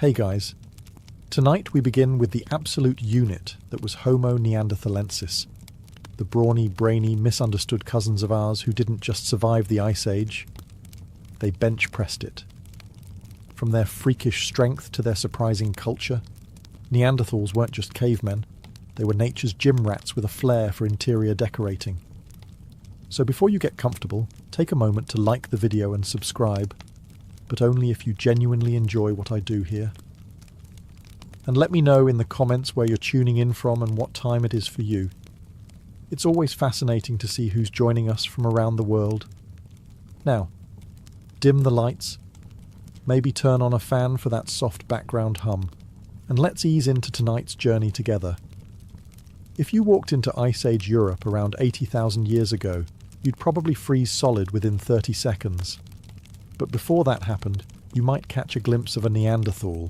Hey guys, tonight we begin with the absolute unit that was Homo neanderthalensis, the brawny, brainy, misunderstood cousins of ours who didn't just survive the Ice Age, they bench-pressed it. From their freakish strength to their surprising culture, Neanderthals weren't just cavemen, they were nature's gym rats with a flair for interior decorating. So before you get comfortable, take a moment to like the video and subscribe, but only if you genuinely enjoy what I do here. And let me know in the comments where you're tuning in from and what time it is for you. It's always fascinating to see who's joining us from around the world. Now, dim the lights, maybe turn on a fan for that soft background hum, and let's ease into tonight's journey together. If you walked into Ice Age Europe around 80,000 years ago, you'd probably freeze solid within 30 seconds. But before that happened, you might catch a glimpse of a Neanderthal,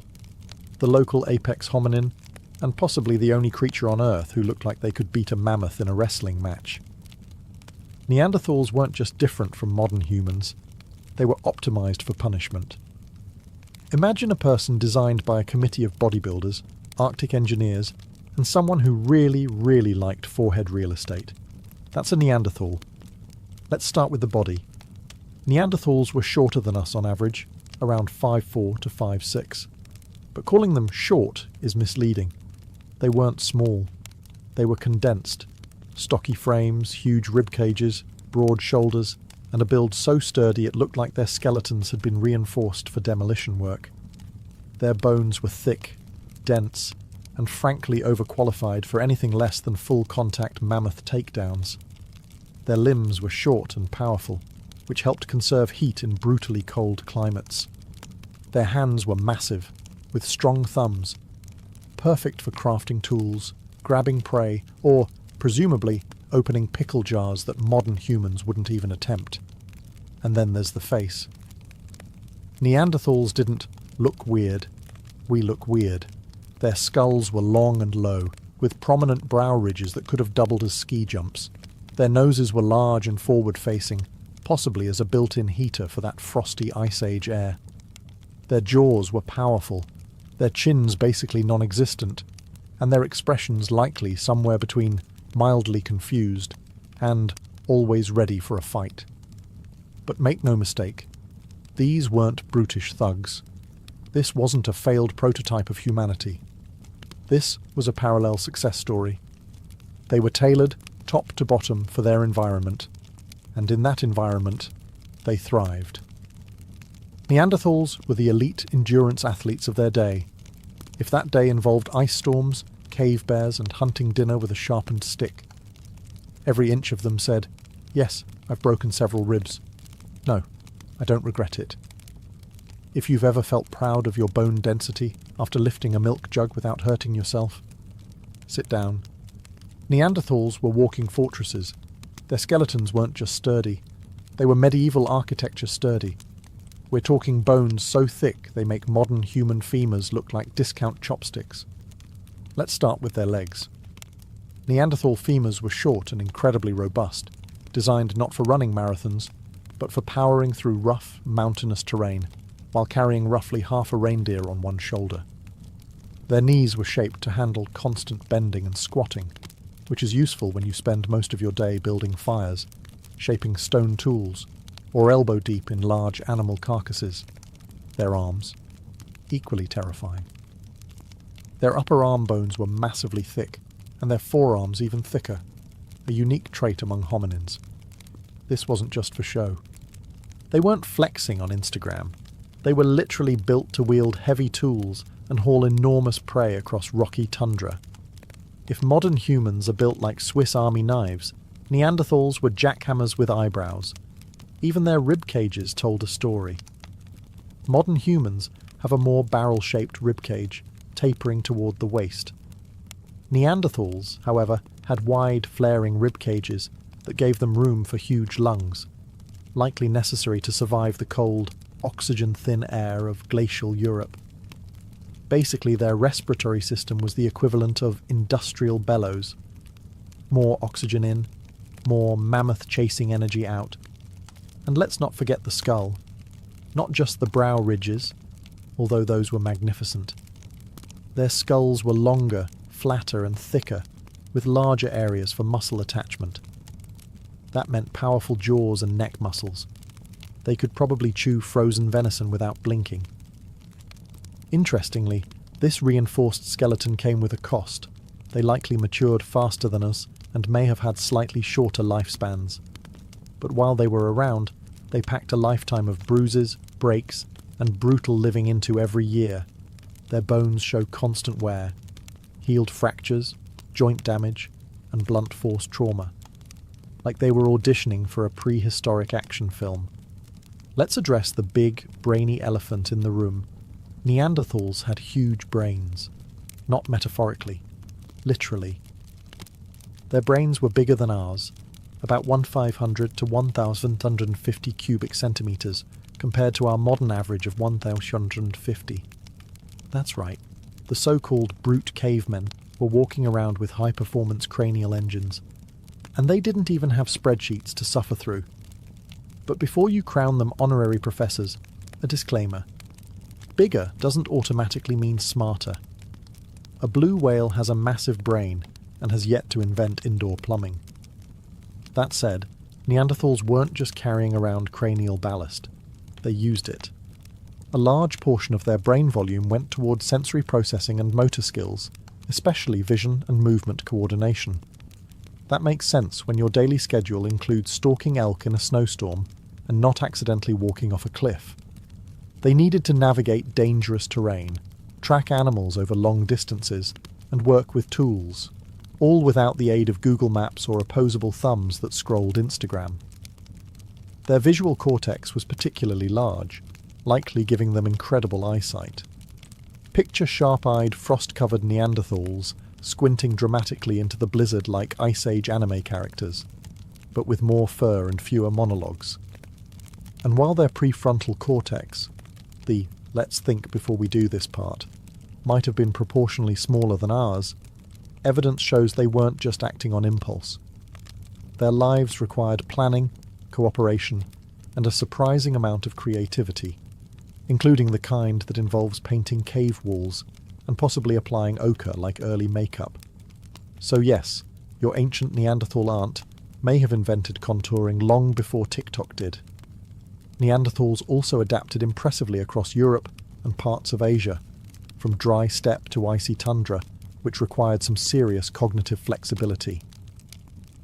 the local apex hominin, and possibly the only creature on Earth who looked like they could beat a mammoth in a wrestling match. Neanderthals weren't just different from modern humans, they were optimized for punishment. Imagine a person designed by a committee of bodybuilders, Arctic engineers, and someone who really liked forehead real estate. That's a Neanderthal. Let's start with the body. Neanderthals were shorter than us on average, around 5'4" to 5'6". But calling them short is misleading. They weren't small. They were condensed. Stocky frames, huge rib cages, broad shoulders, and a build so sturdy it looked like their skeletons had been reinforced for demolition work. Their bones were thick, dense, and frankly overqualified for anything less than full-contact mammoth takedowns. Their limbs were short and powerful, which helped conserve heat in brutally cold climates. Their hands were massive, with strong thumbs, perfect for crafting tools, grabbing prey, or, presumably, opening pickle jars that modern humans wouldn't even attempt. And then there's the face. Neanderthals didn't look weird. We look weird. Their skulls were long and low, with prominent brow ridges that could have doubled as ski jumps. Their noses were large and forward-facing, possibly as a built-in heater for that frosty Ice Age air. Their jaws were powerful, their chins basically non-existent, and their expressions likely somewhere between mildly confused and always ready for a fight. But make no mistake, these weren't brutish thugs. This wasn't a failed prototype of humanity. This was a parallel success story. They were tailored, top to bottom, for their environment, and in that environment, they thrived. Neanderthals were the elite endurance athletes of their day. If that day involved ice storms, cave bears, and hunting dinner with a sharpened stick. Every inch of them said, "Yes, I've broken several ribs. No, I don't regret it." If you've ever felt proud of your bone density after lifting a milk jug without hurting yourself, sit down. Neanderthals were walking fortresses. Their skeletons weren't just sturdy. They were medieval architecture sturdy. We're talking bones so thick they make modern human femurs look like discount chopsticks. Let's start with their legs. Neanderthal femurs were short and incredibly robust, designed not for running marathons, but for powering through rough, mountainous terrain, while carrying roughly half a reindeer on one shoulder. Their knees were shaped to handle constant bending and squatting, which is useful when you spend most of your day building fires, shaping stone tools, or elbow deep in large animal carcasses. Their arms, equally terrifying. Their upper arm bones were massively thick, and their forearms even thicker, a unique trait among hominins. This wasn't just for show. They weren't flexing on Instagram. They were literally built to wield heavy tools and haul enormous prey across rocky tundra. If modern humans are built like Swiss Army knives, Neanderthals were jackhammers with eyebrows. Even their rib cages told a story. Modern humans have a more barrel-shaped rib cage, tapering toward the waist. Neanderthals, however, had wide, flaring rib cages that gave them room for huge lungs, likely necessary to survive the cold, oxygen-thin air of glacial Europe. Basically, their respiratory system was the equivalent of industrial bellows. More oxygen in, more mammoth-chasing energy out. And let's not forget the skull. Not just the brow ridges, although those were magnificent. Their skulls were longer, flatter and thicker, with larger areas for muscle attachment. That meant powerful jaws and neck muscles. They could probably chew frozen venison without blinking. Interestingly, this reinforced skeleton came with a cost. They likely matured faster than us and may have had slightly shorter lifespans. But while they were around, they packed a lifetime of bruises, breaks, and brutal living into every year. Their bones show constant wear, healed fractures, joint damage, and blunt force trauma. Like they were auditioning for a prehistoric action film. Let's address the big, brainy elephant in the room. Neanderthals had huge brains. Not metaphorically, literally. Their brains were bigger than ours, about 1,500 to 1,150 cubic centimetres, compared to our modern average of 1,150. That's right, the so-called brute cavemen were walking around with high-performance cranial engines. And they didn't even have spreadsheets to suffer through. But before you crown them honorary professors, a disclaimer. Bigger doesn't automatically mean smarter. A blue whale has a massive brain and has yet to invent indoor plumbing. That said, Neanderthals weren't just carrying around cranial ballast. They used it. A large portion of their brain volume went towards sensory processing and motor skills, especially vision and movement coordination. That makes sense when your daily schedule includes stalking elk in a snowstorm and not accidentally walking off a cliff. They needed to navigate dangerous terrain, track animals over long distances, and work with tools, all without the aid of Google Maps or opposable thumbs that scrolled Instagram. Their visual cortex was particularly large, likely giving them incredible eyesight. Picture sharp-eyed, frost-covered Neanderthals squinting dramatically into the blizzard like Ice Age anime characters, but with more fur and fewer monologues. And while their prefrontal cortex, the "let's think before we do this" part, might have been proportionally smaller than ours, evidence shows they weren't just acting on impulse. Their lives required planning, cooperation, and a surprising amount of creativity, including the kind that involves painting cave walls and possibly applying ochre like early makeup. So yes, your ancient Neanderthal aunt may have invented contouring long before TikTok did. Neanderthals also adapted impressively across Europe and parts of Asia, from dry steppe to icy tundra, which required some serious cognitive flexibility.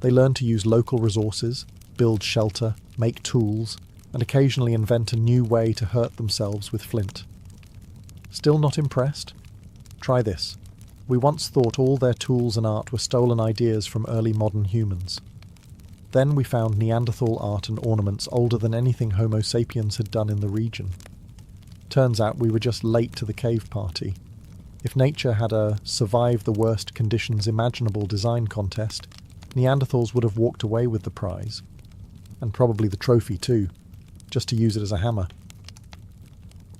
They learned to use local resources, build shelter, make tools, and occasionally invent a new way to hurt themselves with flint. Still not impressed? Try this. We once thought all their tools and art were stolen ideas from early modern humans. Then we found Neanderthal art and ornaments older than anything Homo sapiens had done in the region. Turns out we were just late to the cave party. If nature had a survive the worst conditions imaginable design contest, Neanderthals would have walked away with the prize. And probably the trophy too, just to use it as a hammer.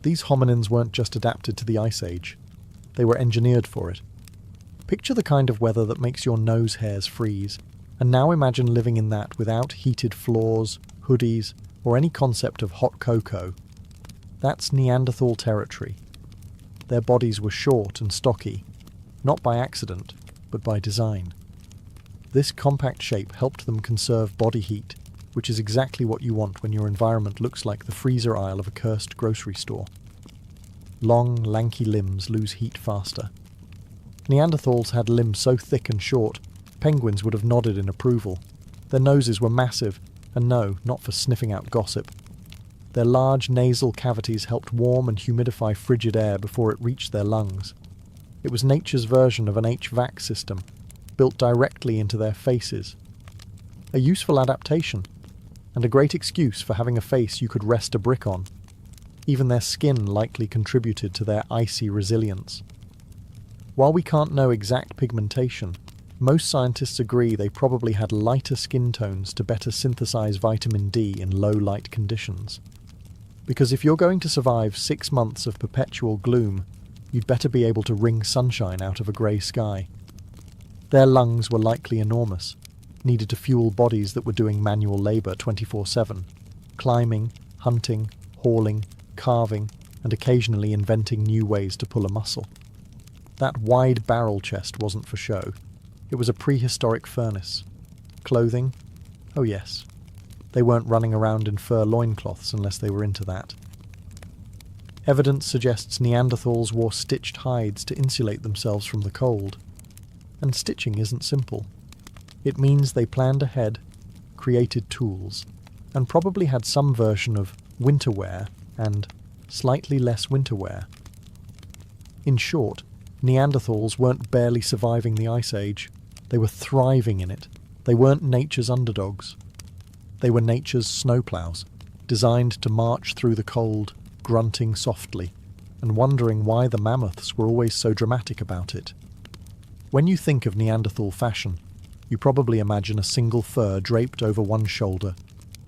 These hominins weren't just adapted to the Ice Age. They were engineered for it. Picture the kind of weather that makes your nose hairs freeze, and now imagine living in that without heated floors, hoodies, or any concept of hot cocoa. That's Neanderthal territory. Their bodies were short and stocky, not by accident, but by design. This compact shape helped them conserve body heat, which is exactly what you want when your environment looks like the freezer aisle of a cursed grocery store. Long, lanky limbs lose heat faster. Neanderthals had limbs so thick and short, penguins would have nodded in approval. Their noses were massive, and no, not for sniffing out gossip. Their large nasal cavities helped warm and humidify frigid air before it reached their lungs. It was nature's version of an HVAC system, built directly into their faces. A useful adaptation, and a great excuse for having a face you could rest a brick on. Even their skin likely contributed to their icy resilience. While we can't know exact pigmentation, most scientists agree they probably had lighter skin tones to better synthesize vitamin D in low-light conditions. Because if you're going to survive 6 months of perpetual gloom, you'd better be able to wring sunshine out of a grey sky. Their lungs were likely enormous, needed to fuel bodies that were doing manual labour 24/7, climbing, hunting, hauling, carving, and occasionally inventing new ways to pull a muscle. That wide barrel chest wasn't for show. It was a prehistoric furnace. Clothing? Oh yes. They weren't running around in fur loincloths unless they were into that. Evidence suggests Neanderthals wore stitched hides to insulate themselves from the cold. And stitching isn't simple. It means they planned ahead, created tools, and probably had some version of winter wear and slightly less winter wear. In short, Neanderthals weren't barely surviving the Ice Age. They were thriving in it. They weren't nature's underdogs. They were nature's snowplows, designed to march through the cold, grunting softly, and wondering why the mammoths were always so dramatic about it. When you think of Neanderthal fashion, you probably imagine a single fur draped over one shoulder,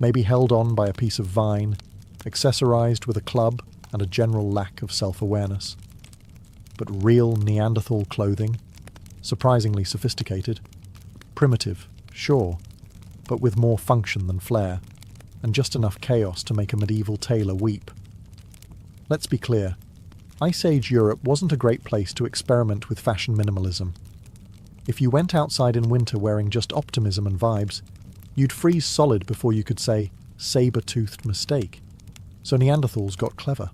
maybe held on by a piece of vine, accessorized with a club and a general lack of self-awareness. But real Neanderthal clothing? Surprisingly sophisticated. Primitive, sure, but with more function than flair, and just enough chaos to make a medieval tailor weep. Let's be clear, Ice Age Europe wasn't a great place to experiment with fashion minimalism. If you went outside in winter wearing just optimism and vibes, you'd freeze solid before you could say, saber-toothed mistake. So Neanderthals got clever.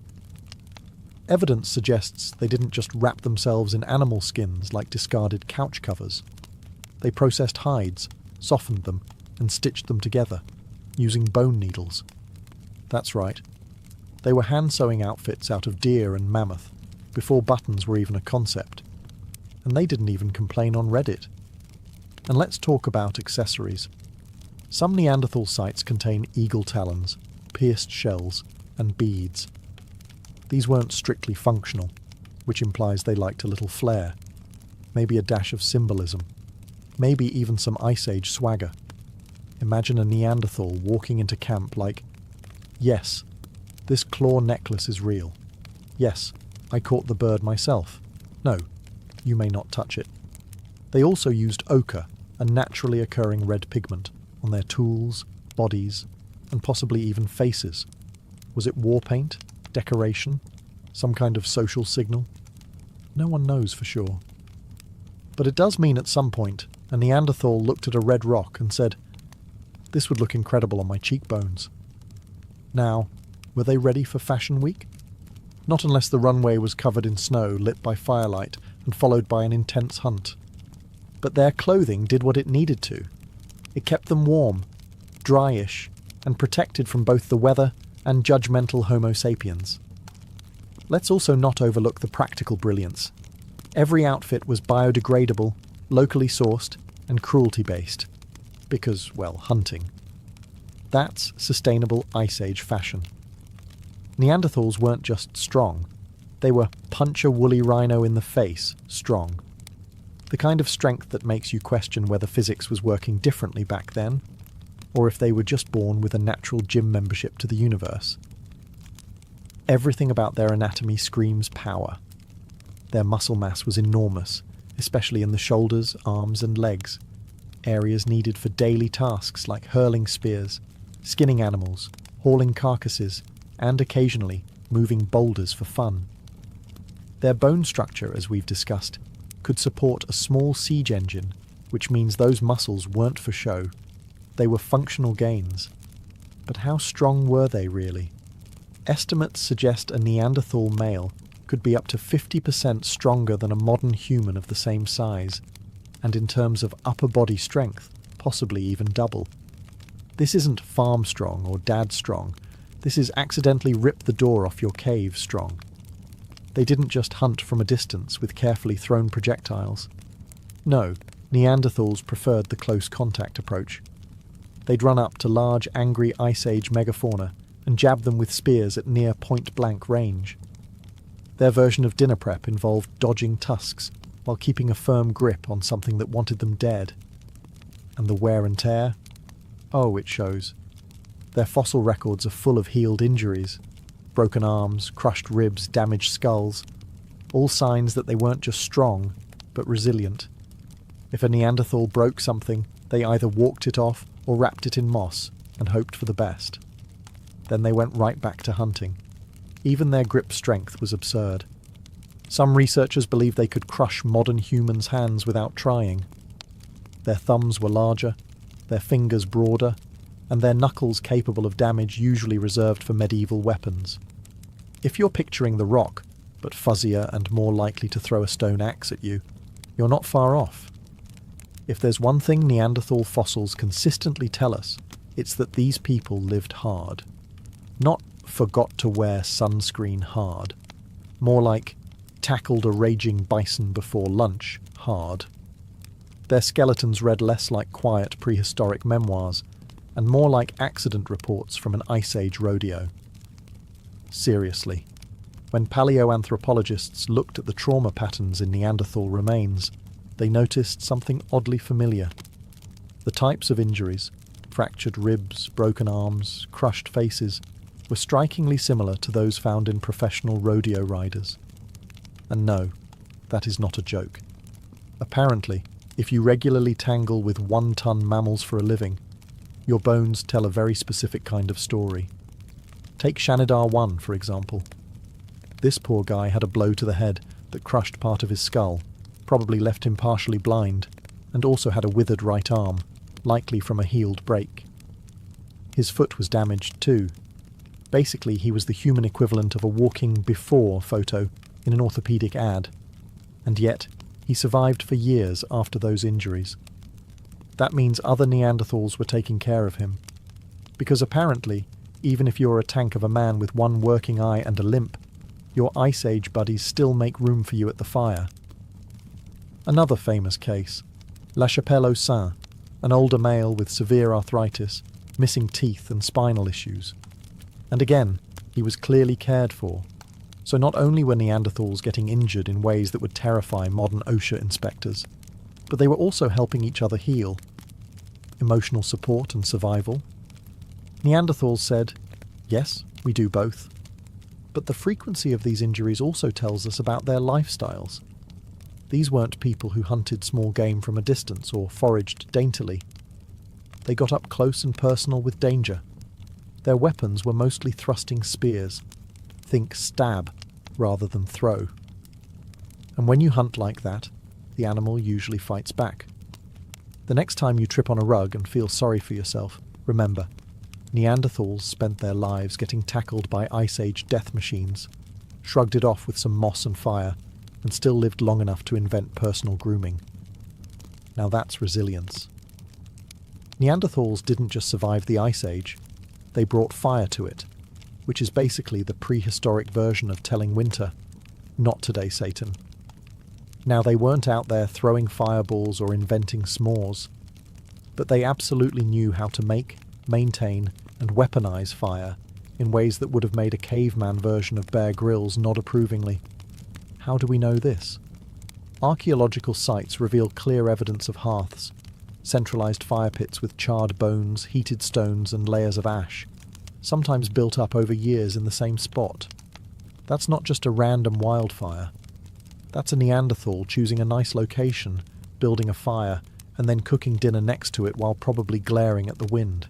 Evidence suggests they didn't just wrap themselves in animal skins like discarded couch covers. They processed hides, softened them, and stitched them together, using bone needles. That's right. They were hand-sewing outfits out of deer and mammoth, before buttons were even a concept. And they didn't even complain on Reddit. And let's talk about accessories. Some Neanderthal sites contain eagle talons, pierced shells, and beads. These weren't strictly functional, which implies they liked a little flair, maybe a dash of symbolism, maybe even some Ice Age swagger. Imagine a Neanderthal walking into camp like, yes, this claw necklace is real. Yes, I caught the bird myself. No, you may not touch it. They also used ochre, a naturally occurring red pigment, on their tools, bodies, and possibly even faces. Was it war paint? Decoration? Some kind of social signal? No one knows for sure. But it does mean at some point, a Neanderthal looked at a red rock and said, "This would look incredible on my cheekbones." Now, were they ready for Fashion Week? Not unless the runway was covered in snow lit by firelight and followed by an intense hunt. But their clothing did what it needed to. It kept them warm, dryish, and protected from both the weather and judgmental Homo sapiens. Let's also not overlook the practical brilliance. Every outfit was biodegradable, locally sourced, and cruelty-based. Because, well, hunting. That's sustainable Ice Age fashion. Neanderthals weren't just strong. They were punch a woolly rhino in the face strong. The kind of strength that makes you question whether physics was working differently back then, or if they were just born with a natural gym membership to the universe. Everything about their anatomy screams power. Their muscle mass was enormous, especially in the shoulders, arms, and legs, areas needed for daily tasks like hurling spears, skinning animals, hauling carcasses, and occasionally moving boulders for fun. Their bone structure, as we've discussed, could support a small siege engine, which means those muscles weren't for show. They were functional gains. But how strong were they really? Estimates suggest a Neanderthal male could be up to 50% stronger than a modern human of the same size, and in terms of upper body strength, possibly even double. This isn't farm strong or dad strong. This is accidentally rip the door off your cave strong. They didn't just hunt from a distance with carefully thrown projectiles. No, Neanderthals preferred the close contact approach. They'd run up to large, angry Ice Age megafauna and jab them with spears at near point-blank range. Their version of dinner prep involved dodging tusks while keeping a firm grip on something that wanted them dead. And the wear and tear? Oh, it shows. Their fossil records are full of healed injuries. Broken arms, crushed ribs, damaged skulls. All signs that they weren't just strong, but resilient. If a Neanderthal broke something, they either walked it off or wrapped it in moss and hoped for the best. Then they went right back to hunting. Even their grip strength was absurd. Some researchers believe they could crush modern humans' hands without trying. Their thumbs were larger, their fingers broader, and their knuckles capable of damage usually reserved for medieval weapons. If you're picturing the Rock, but fuzzier and more likely to throw a stone axe at you, you're not far off. If there's one thing Neanderthal fossils consistently tell us, it's that these people lived hard. Not forgot to wear sunscreen hard. More like tackled a raging bison before lunch hard. Their skeletons read less like quiet prehistoric memoirs and more like accident reports from an Ice Age rodeo. Seriously, when paleoanthropologists looked at the trauma patterns in Neanderthal remains, they noticed something oddly familiar. The types of injuries, fractured ribs, broken arms, crushed faces, were strikingly similar to those found in professional rodeo riders. And no, that is not a joke. Apparently, if you regularly tangle with one-ton mammals for a living, your bones tell a very specific kind of story. Take Shanidar 1, for example. This poor guy had a blow to the head that crushed part of his skull, probably left him partially blind, and also had a withered right arm, likely from a healed break. His foot was damaged too. Basically, he was the human equivalent of a walking before photo in an orthopedic ad. And yet, he survived for years after those injuries. That means other Neanderthals were taking care of him. Because apparently, even if you're a tank of a man with one working eye and a limp, your Ice Age buddies still make room for you at the fire. Another famous case, La Chapelle au Sein, an older male with severe arthritis, missing teeth and spinal issues. And again, he was clearly cared for. So not only were Neanderthals getting injured in ways that would terrify modern OSHA inspectors, but they were also helping each other heal. Emotional support and survival. Neanderthals said, yes, we do both. But the frequency of these injuries also tells us about their lifestyles. These weren't people who hunted small game from a distance or foraged daintily. They got up close and personal with danger. Their weapons were mostly thrusting spears. Think stab rather than throw. And when you hunt like that, the animal usually fights back. The next time you trip on a rug and feel sorry for yourself, remember, Neanderthals spent their lives getting tackled by Ice Age death machines, shrugged it off with some moss and fire, and still lived long enough to invent personal grooming. Now that's resilience. Neanderthals didn't just survive the Ice Age, they brought fire to it, which is basically the prehistoric version of telling winter, not today, Satan. Now, they weren't out there throwing fireballs or inventing s'mores, but they absolutely knew how to make, maintain, and weaponize fire in ways that would have made a caveman version of Bear Grylls nod approvingly. How do we know this? Archaeological sites reveal clear evidence of hearths, centralized fire pits with charred bones, heated stones, and layers of ash, sometimes built up over years in the same spot. That's not just a random wildfire. That's a Neanderthal choosing a nice location, building a fire, and then cooking dinner next to it while probably glaring at the wind.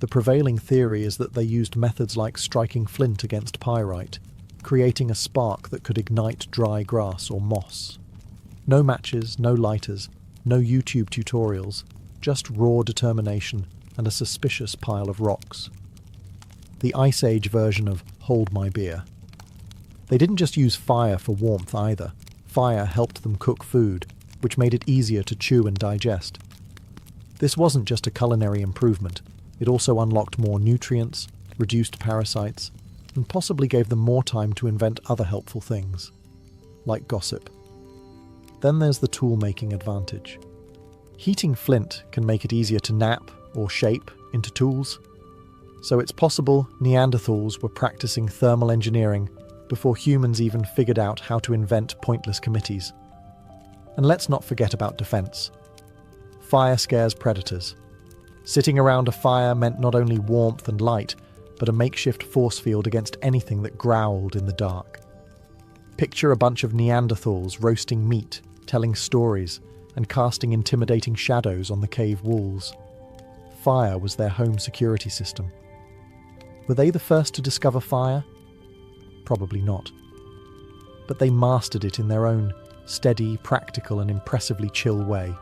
The prevailing theory is that they used methods like striking flint against pyrite, creating a spark that could ignite dry grass or moss. No matches, no lighters, no YouTube tutorials, just raw determination and a suspicious pile of rocks. The Ice Age version of hold my beer. They didn't just use fire for warmth either. Fire helped them cook food, which made it easier to chew and digest. This wasn't just a culinary improvement, it also unlocked more nutrients, reduced parasites, and possibly gave them more time to invent other helpful things, like gossip. Then there's the tool-making advantage. Heating flint can make it easier to nap or shape into tools. So it's possible Neanderthals were practicing thermal engineering before humans even figured out how to invent pointless committees. And let's not forget about defense. Fire scares predators. Sitting around a fire meant not only warmth and light, but a makeshift force field against anything that growled in the dark. Picture a bunch of Neanderthals roasting meat, telling stories, and casting intimidating shadows on the cave walls. Fire was their home security system. Were they the first to discover fire? Probably not. But they mastered it in their own steady, practical, and impressively chill way.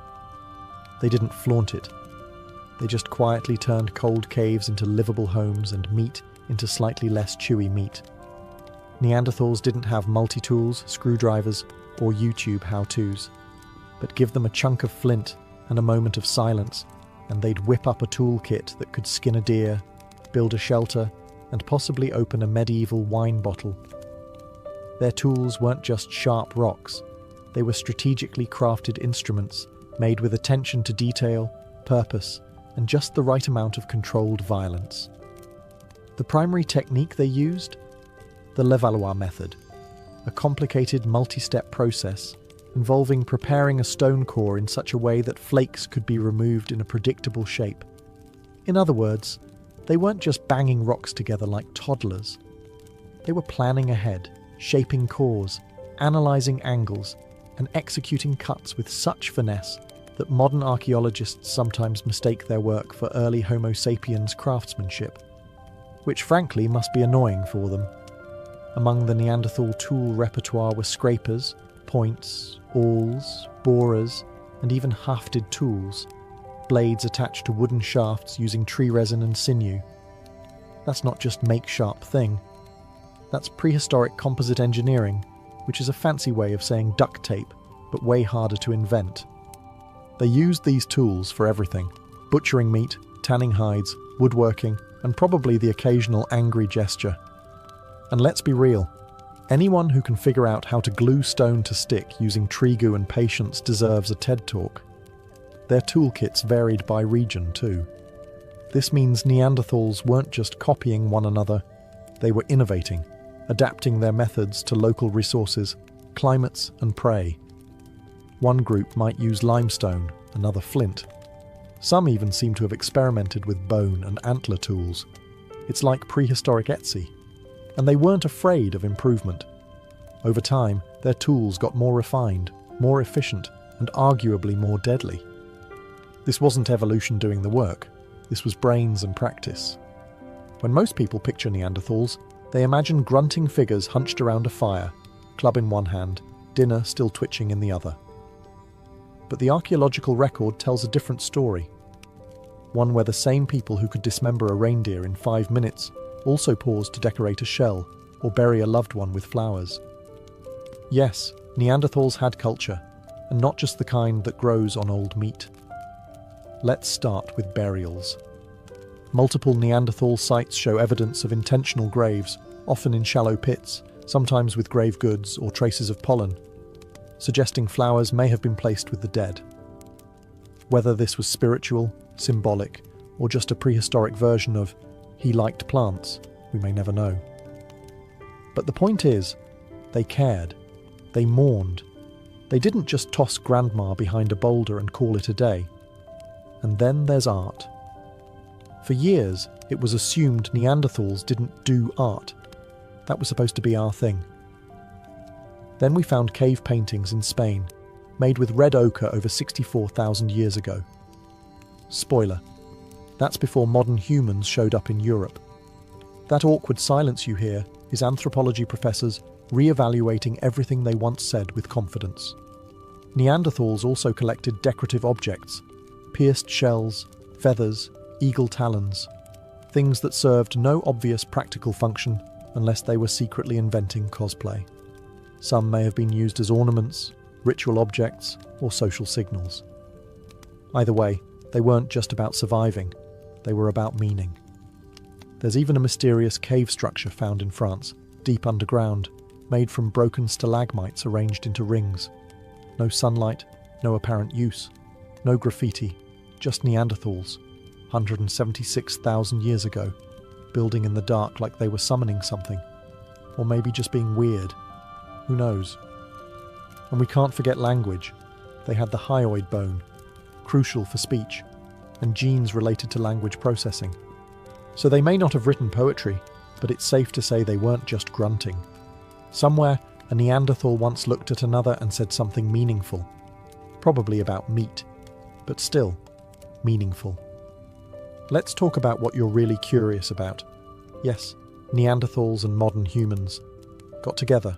They didn't flaunt it. They just quietly turned cold caves into livable homes and meat into slightly less chewy meat. Neanderthals didn't have multi-tools, screwdrivers, or YouTube how-tos. But give them a chunk of flint and a moment of silence, and they'd whip up a toolkit that could skin a deer, build a shelter, and possibly open a medieval wine bottle. Their tools weren't just sharp rocks. They were strategically crafted instruments made with attention to detail, purpose, and just the right amount of controlled violence. The primary technique they used? The Levallois method, a complicated multi-step process involving preparing a stone core in such a way that flakes could be removed in a predictable shape. In other words, they weren't just banging rocks together like toddlers. They were planning ahead, shaping cores, analysing angles, and executing cuts with such finesse that modern archaeologists sometimes mistake their work for early Homo sapiens craftsmanship, which frankly must be annoying for them. Among the Neanderthal tool repertoire were scrapers, points, awls, borers, and even hafted tools, blades attached to wooden shafts using tree resin and sinew. That's not just make-sharp thing. That's prehistoric composite engineering, which is a fancy way of saying duct tape, but way harder to invent. They used these tools for everything: butchering meat, tanning hides, woodworking, and probably the occasional angry gesture. And let's be real, anyone who can figure out how to glue stone to stick using tree goo and patience deserves a TED Talk. Their toolkits varied by region too. This means Neanderthals weren't just copying one another, they were innovating, adapting their methods to local resources, climates, and prey. One group might use limestone, another flint. Some even seem to have experimented with bone and antler tools. It's like prehistoric Etsy. And they weren't afraid of improvement. Over time, their tools got more refined, more efficient, and arguably more deadly. This wasn't evolution doing the work. This was brains and practice. When most people picture Neanderthals, they imagine grunting figures hunched around a fire, club in one hand, dinner still twitching in the other. But the archaeological record tells a different story. One where the same people who could dismember a reindeer in 5 minutes also paused to decorate a shell or bury a loved one with flowers. Yes, Neanderthals had culture, and not just the kind that grows on old meat. Let's start with burials. Multiple Neanderthal sites show evidence of intentional graves, often in shallow pits, sometimes with grave goods or traces of pollen, suggesting flowers may have been placed with the dead. Whether this was spiritual, symbolic, or just a prehistoric version of "he liked plants," we may never know. But the point is, they cared. They mourned. They didn't just toss grandma behind a boulder and call it a day. And then there's art. For years, it was assumed Neanderthals didn't do art. That was supposed to be our thing. Then we found cave paintings in Spain, made with red ochre over 64,000 years ago. Spoiler, that's before modern humans showed up in Europe. That awkward silence you hear is anthropology professors re-evaluating everything they once said with confidence. Neanderthals also collected decorative objects, pierced shells, feathers, eagle talons, things that served no obvious practical function unless they were secretly inventing cosplay. Some may have been used as ornaments, ritual objects, or social signals. Either way, they weren't just about surviving, they were about meaning. There's even a mysterious cave structure found in France, deep underground, made from broken stalagmites arranged into rings. No sunlight, no apparent use, no graffiti, just Neanderthals, 176,000 years ago, building in the dark like they were summoning something, or maybe just being weird. Who knows? And we can't forget language. They had the hyoid bone, crucial for speech, and genes related to language processing. So they may not have written poetry, but it's safe to say they weren't just grunting. Somewhere, a Neanderthal once looked at another and said something meaningful. Probably about meat, but still, meaningful. Let's talk about what you're really curious about. Yes, Neanderthals and modern humans. got together,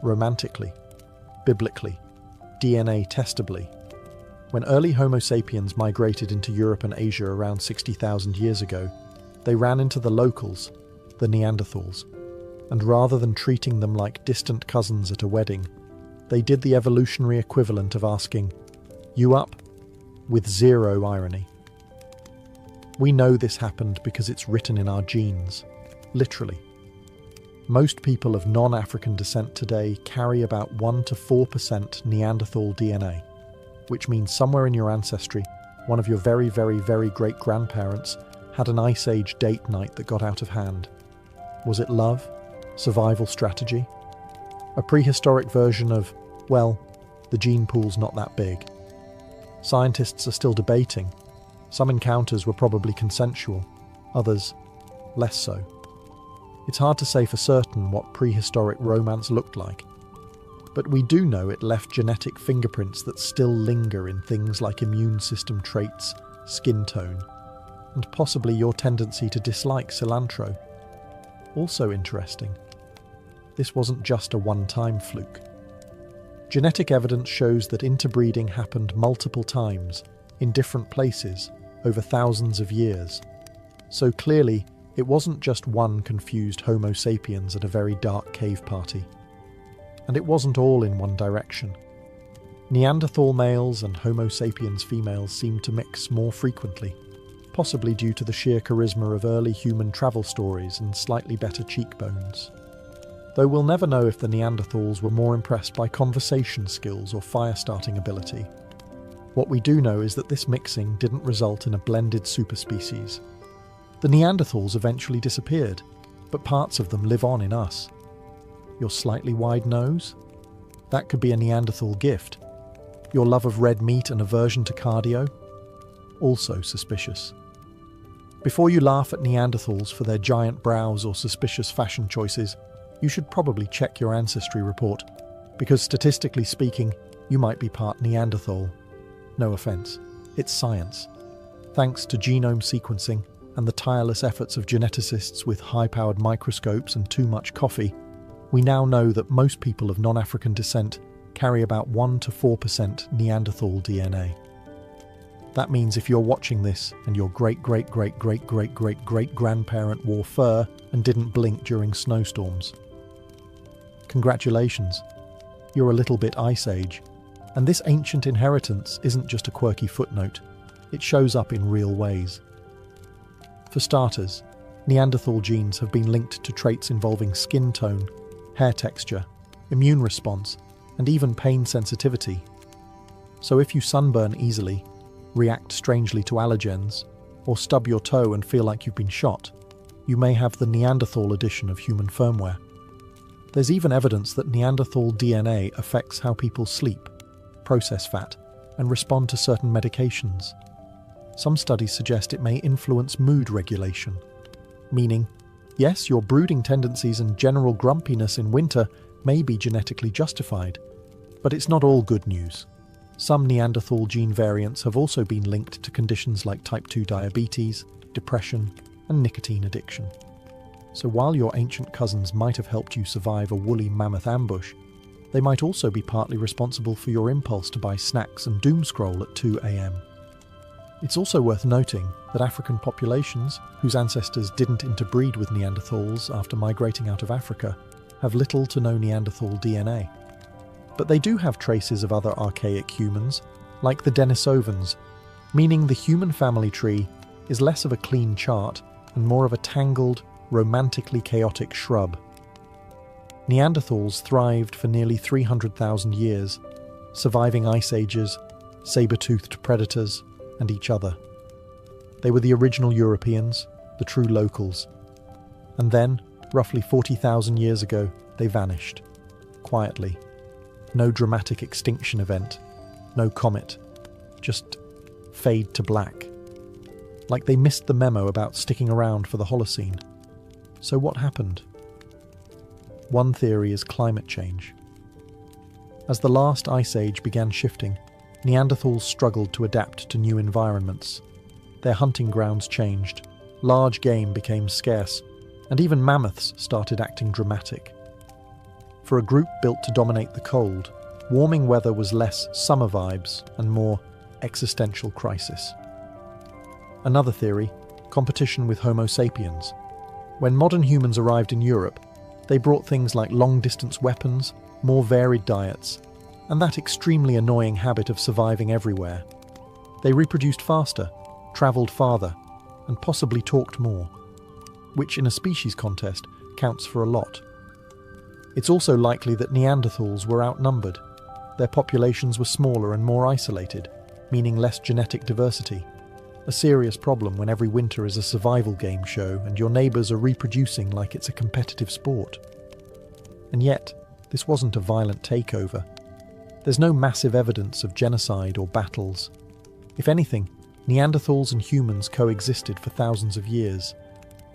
romantically, biblically, DNA testably. When early Homo sapiens migrated into Europe and Asia around 60,000 years ago, they ran into the locals, the Neanderthals, and rather than treating them like distant cousins at a wedding, they did the evolutionary equivalent of asking, "You up?" with zero irony. We know this happened because it's written in our genes, literally. Most people of non-African descent today carry about 1 to 4% Neanderthal DNA, which means somewhere in your ancestry, one of your very, very, very great-grandparents had an Ice Age date night that got out of hand. Was it love? Survival strategy? A prehistoric version of, well, the gene pool's not that big. Scientists are still debating. Some encounters were probably consensual, others less so. It's hard to say for certain what prehistoric romance looked like, but we do know it left genetic fingerprints that still linger in things like immune system traits, skin tone, and possibly your tendency to dislike cilantro. Also interesting, this wasn't just a one-time fluke. Genetic evidence shows that interbreeding happened multiple times, in different places, over thousands of years. So clearly, it wasn't just one confused Homo sapiens at a very dark cave party. And it wasn't all in one direction. Neanderthal males and Homo sapiens females seemed to mix more frequently, possibly due to the sheer charisma of early human travel stories and slightly better cheekbones. Though we'll never know if the Neanderthals were more impressed by conversation skills or fire-starting ability. What we do know is that this mixing didn't result in a blended superspecies. The Neanderthals eventually disappeared, but parts of them live on in us. Your slightly wide nose? That could be a Neanderthal gift. Your love of red meat and aversion to cardio? Also suspicious. Before you laugh at Neanderthals for their giant brows or suspicious fashion choices, you should probably check your ancestry report, because statistically speaking, you might be part Neanderthal. No offense, it's science. Thanks to genome sequencing and the tireless efforts of geneticists with high-powered microscopes and too much coffee, we now know that most people of non-African descent carry about 1 to 4% Neanderthal DNA. That means if you're watching this and your great-great-great-great-great-great-grandparent wore fur and didn't blink during snowstorms, congratulations, you're a little bit Ice Age. And this ancient inheritance isn't just a quirky footnote, it shows up in real ways. For starters, Neanderthal genes have been linked to traits involving skin tone, hair texture, immune response, and even pain sensitivity. So if you sunburn easily, react strangely to allergens, or stub your toe and feel like you've been shot, you may have the Neanderthal edition of human firmware. There's even evidence that Neanderthal DNA affects how people sleep, process fat, and respond to certain medications. Some studies suggest it may influence mood regulation, meaning, yes, your brooding tendencies and general grumpiness in winter may be genetically justified, but it's not all good news. Some Neanderthal gene variants have also been linked to conditions like type 2 diabetes, depression, and nicotine addiction. So while your ancient cousins might have helped you survive a woolly mammoth ambush, they might also be partly responsible for your impulse to buy snacks and doomscroll at 2 a.m. It's also worth noting that African populations, whose ancestors didn't interbreed with Neanderthals after migrating out of Africa, have little to no Neanderthal DNA. But they do have traces of other archaic humans, like the Denisovans, meaning the human family tree is less of a clean chart and more of a tangled, romantically chaotic shrub. Neanderthals thrived for nearly 300,000 years, surviving ice ages, saber-toothed predators, and each other. They were the original Europeans, the true locals. And then, roughly 40,000 years ago, they vanished. Quietly. No dramatic extinction event. No comet. Just fade to black. Like they missed the memo about sticking around for the Holocene. So what happened? One theory is climate change. As the last ice age began shifting, Neanderthals struggled to adapt to new environments. Their hunting grounds changed, large game became scarce, and even mammoths started acting dramatic. For a group built to dominate the cold, warming weather was less summer vibes and more existential crisis. Another theory, competition with Homo sapiens. When modern humans arrived in Europe, they brought things like long-distance weapons, more varied diets, and that extremely annoying habit of surviving everywhere. They reproduced faster, travelled farther, and possibly talked more, which in a species contest counts for a lot. It's also likely that Neanderthals were outnumbered. Their populations were smaller and more isolated, meaning less genetic diversity. A serious problem when every winter is a survival game show and your neighbours are reproducing like it's a competitive sport. And yet, this wasn't a violent takeover. There's no massive evidence of genocide or battles. If anything, Neanderthals and humans coexisted for thousands of years,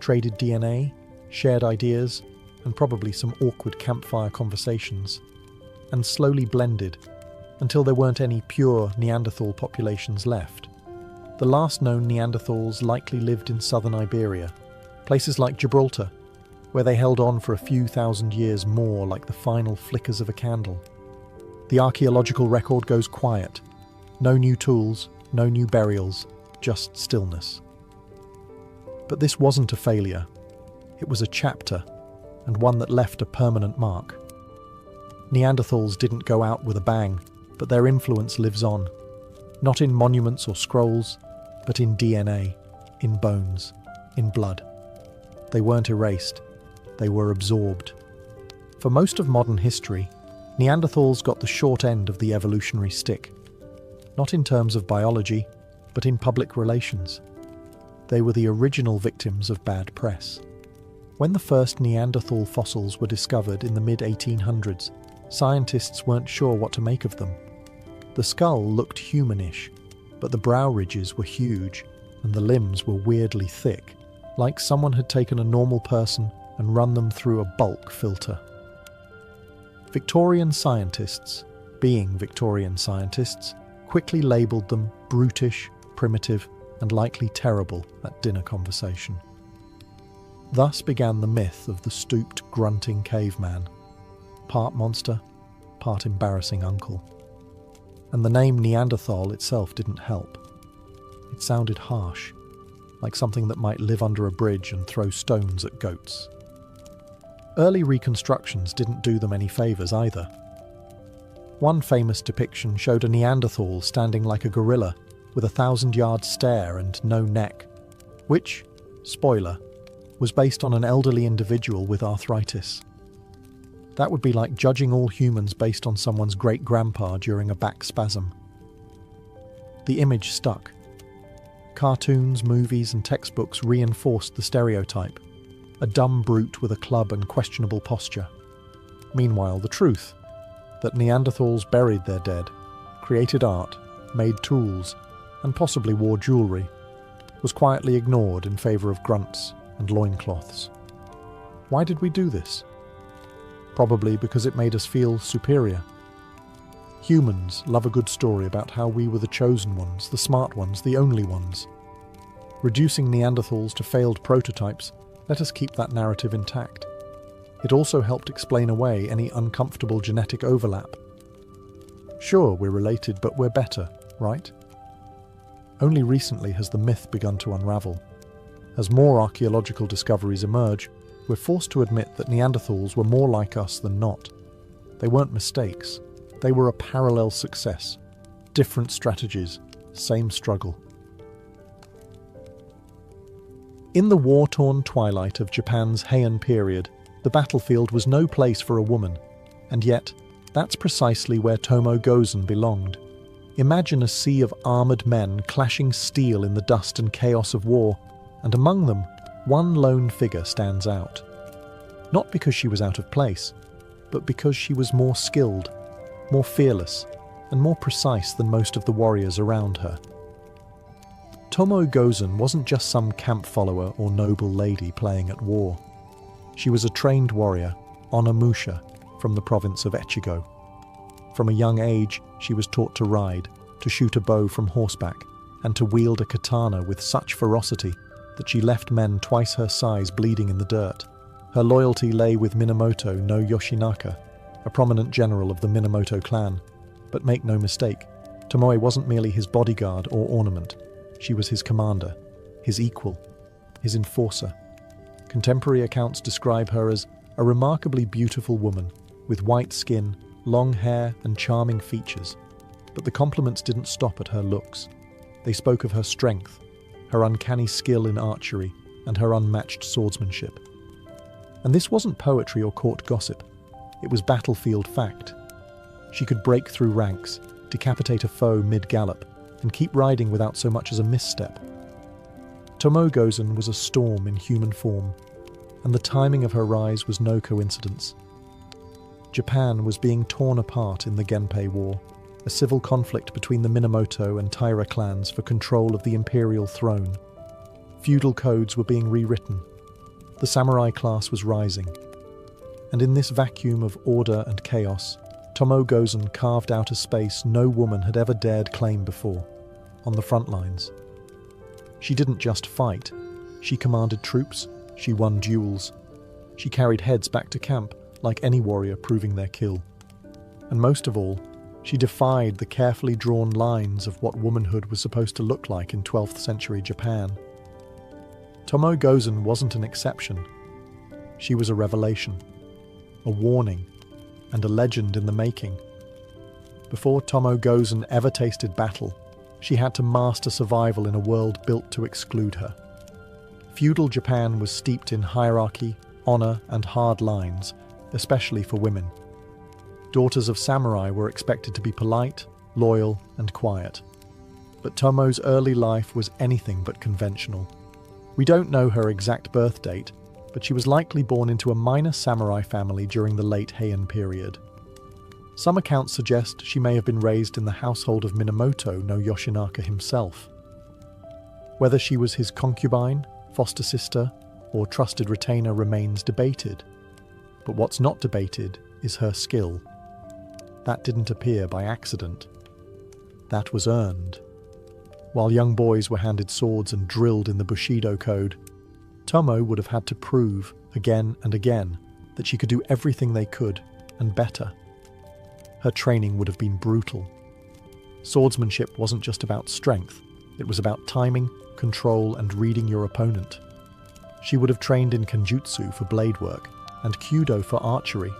traded DNA, shared ideas, and probably some awkward campfire conversations, and slowly blended until there weren't any pure Neanderthal populations left. The last known Neanderthals likely lived in southern Iberia, places like Gibraltar, where they held on for a few thousand years more like the final flickers of a candle. The archaeological record goes quiet. No new tools, no new burials, just stillness. But this wasn't a failure. It was a chapter, and one that left a permanent mark. Neanderthals didn't go out with a bang, but their influence lives on. Not in monuments or scrolls, but in DNA, in bones, in blood. They weren't erased, they were absorbed. For most of modern history, Neanderthals got the short end of the evolutionary stick. Not in terms of biology, but in public relations. They were the original victims of bad press. When the first Neanderthal fossils were discovered in the mid-1800s, scientists weren't sure what to make of them. The skull looked humanish, but the brow ridges were huge and the limbs were weirdly thick, like someone had taken a normal person and run them through a bulk filter. Victorian scientists, being Victorian scientists, quickly labelled them brutish, primitive, and likely terrible at dinner conversation. Thus began the myth of the stooped, grunting caveman, part monster, part embarrassing uncle. And the name Neanderthal itself didn't help. It sounded harsh, like something that might live under a bridge and throw stones at goats. Early reconstructions didn't do them any favours either. One famous depiction showed a Neanderthal standing like a gorilla with a 1,000-yard stare and no neck, which, spoiler, was based on an elderly individual with arthritis. That would be like judging all humans based on someone's great-grandpa during a back spasm. The image stuck. Cartoons, movies, and textbooks reinforced the stereotype, a dumb brute with a club and questionable posture. Meanwhile, the truth, that Neanderthals buried their dead, created art, made tools, and possibly wore jewellery, was quietly ignored in favour of grunts and loincloths. Why did we do this? Probably because it made us feel superior. Humans love a good story about how we were the chosen ones, the smart ones, the only ones. Reducing Neanderthals to failed prototypes let us keep that narrative intact. It also helped explain away any uncomfortable genetic overlap. Sure, we're related, but we're better, right? Only recently has the myth begun to unravel. As more archaeological discoveries emerge, we're forced to admit that Neanderthals were more like us than not. They weren't mistakes. They were a parallel success. Different strategies, same struggle. In the war-torn twilight of Japan's Heian period, the battlefield was no place for a woman, and yet, that's precisely where Tomo Gozen belonged. Imagine a sea of armoured men clashing steel in the dust and chaos of war, and among them, one lone figure stands out. Not because she was out of place, but because she was more skilled, more fearless, and more precise than most of the warriors around her. Tomo Gozen wasn't just some camp follower or noble lady playing at war. She was a trained warrior, Onamusha, from the province of Echigo. From a young age, she was taught to ride, to shoot a bow from horseback, and to wield a katana with such ferocity that she left men twice her size bleeding in the dirt. Her loyalty lay with Minamoto no Yoshinaka, a prominent general of the Minamoto clan. But make no mistake, Tomoe wasn't merely his bodyguard or ornament. She was his commander, his equal, his enforcer. Contemporary accounts describe her as a remarkably beautiful woman, with white skin, long hair, and charming features. But the compliments didn't stop at her looks. They spoke of her strength, her uncanny skill in archery, and her unmatched swordsmanship. And this wasn't poetry or court gossip. It was battlefield fact. She could break through ranks, decapitate a foe mid-gallop, and keep riding without so much as a misstep. Tomoe Gozen was a storm in human form, and the timing of her rise was no coincidence. Japan was being torn apart in the Genpei War, a civil conflict between the Minamoto and Taira clans for control of the imperial throne. Feudal codes were being rewritten. The samurai class was rising. And in this vacuum of order and chaos, Tomoe Gozen carved out a space no woman had ever dared claim before, on the front lines. She didn't just fight. She commanded troops. She won duels. She carried heads back to camp, like any warrior proving their kill. And most of all, she defied the carefully drawn lines of what womanhood was supposed to look like in 12th century Japan. Tomoe Gozen wasn't an exception. She was a revelation, a warning, and a legend in the making. Before Tomoe Gozen ever tasted battle, she had to master survival in a world built to exclude her. Feudal Japan was steeped in hierarchy, honor, and hard lines, especially for women. Daughters of samurai were expected to be polite, loyal, and quiet. But Tomoe's early life was anything but conventional. We don't know her exact birth date, but she was likely born into a minor samurai family during the late Heian period. Some accounts suggest she may have been raised in the household of Minamoto no Yoshinaka himself. Whether she was his concubine, foster sister, or trusted retainer remains debated. But what's not debated is her skill. That didn't appear by accident. That was earned. While young boys were handed swords and drilled in the Bushido code, Tomoe would have had to prove, again and again, that she could do everything they could, and better. Her training would have been brutal. Swordsmanship wasn't just about strength, it was about timing, control, and reading your opponent. She would have trained in kenjutsu for blade work, and kyudo for archery,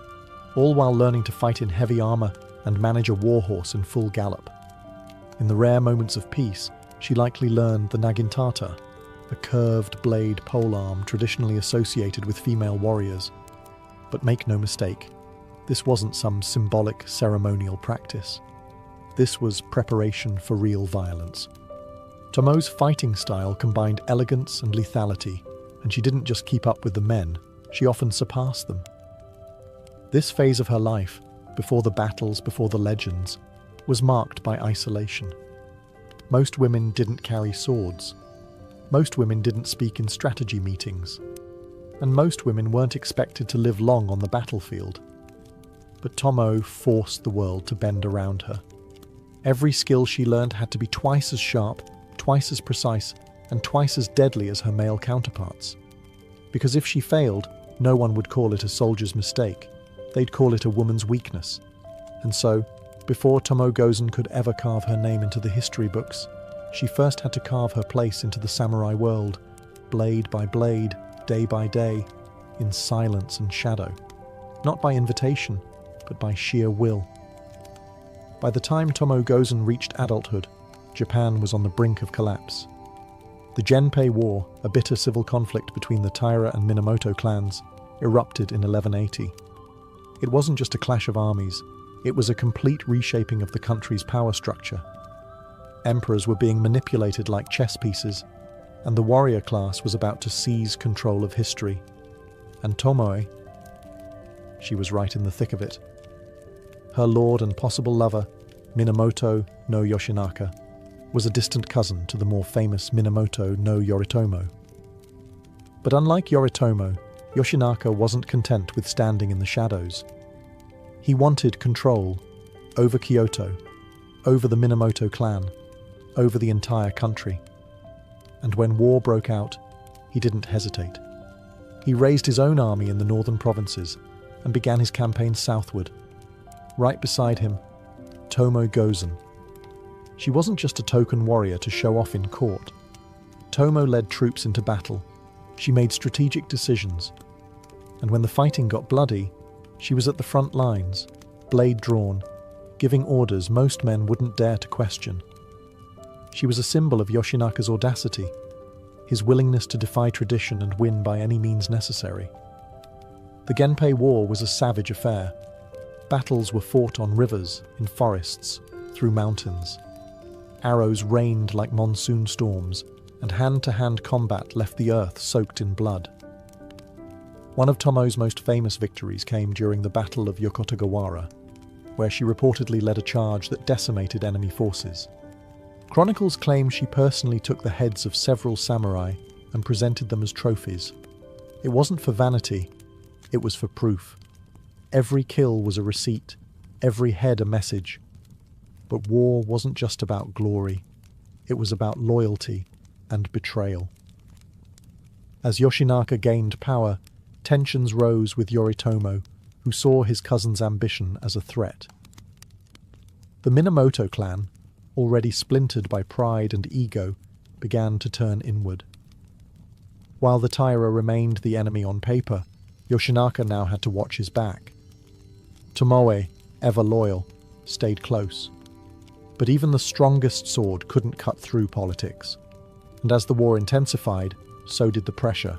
all while learning to fight in heavy armor and manage a warhorse in full gallop. In the rare moments of peace, she likely learned the nagintata, a curved blade polearm traditionally associated with female warriors. But make no mistake, this wasn't some symbolic ceremonial practice. This was preparation for real violence. Tomoe's fighting style combined elegance and lethality, and she didn't just keep up with the men, she often surpassed them. This phase of her life, before the battles, before the legends, was marked by isolation. Most women didn't carry swords. Most women didn't speak in strategy meetings. And most women weren't expected to live long on the battlefield. But Tomoe forced the world to bend around her. Every skill she learned had to be twice as sharp, twice as precise, and twice as deadly as her male counterparts. Because if she failed, no one would call it a soldier's mistake. They'd call it a woman's weakness. And so, before Tomoe Gozen could ever carve her name into the history books, she first had to carve her place into the samurai world, blade by blade, day by day, in silence and shadow. Not by invitation, but by sheer will. By the time Tomoe Gozen reached adulthood, Japan was on the brink of collapse. The Genpei War, a bitter civil conflict between the Taira and Minamoto clans, erupted in 1180. It wasn't just a clash of armies, it was a complete reshaping of the country's power structure. Emperors were being manipulated like chess pieces, and the warrior class was about to seize control of history. And Tomoe, she was right in the thick of it. Her lord and possible lover, Minamoto no Yoshinaka, was a distant cousin to the more famous Minamoto no Yoritomo. But unlike Yoritomo, Yoshinaka wasn't content with standing in the shadows. He wanted control over Kyoto, over the Minamoto clan, over the entire country. And when war broke out, he didn't hesitate. He raised his own army in the northern provinces and began his campaign southward, Right beside him, Tomo Gozen. She wasn't just a token warrior to show off in court. Tomo led troops into battle. She made strategic decisions. And when the fighting got bloody, she was at the front lines, blade drawn, giving orders most men wouldn't dare to question. She was a symbol of Yoshinaka's audacity, his willingness to defy tradition and win by any means necessary. The Genpei War was a savage affair. Battles were fought on rivers, in forests, through mountains. Arrows rained like monsoon storms, and hand-to-hand combat left the earth soaked in blood. One of Tomo's most famous victories came during the Battle of Yokotagawara, where she reportedly led a charge that decimated enemy forces. Chronicles claim she personally took the heads of several samurai and presented them as trophies. It wasn't for vanity, it was for proof. Every kill was a receipt, every head a message. But war wasn't just about glory, it was about loyalty and betrayal. As Yoshinaka gained power, tensions rose with Yoritomo, who saw his cousin's ambition as a threat. The Minamoto clan, already splintered by pride and ego, began to turn inward. While the Taira remained the enemy on paper, Yoshinaka now had to watch his back. Tomoe, ever loyal, stayed close. But even the strongest sword couldn't cut through politics. And as the war intensified, so did the pressure.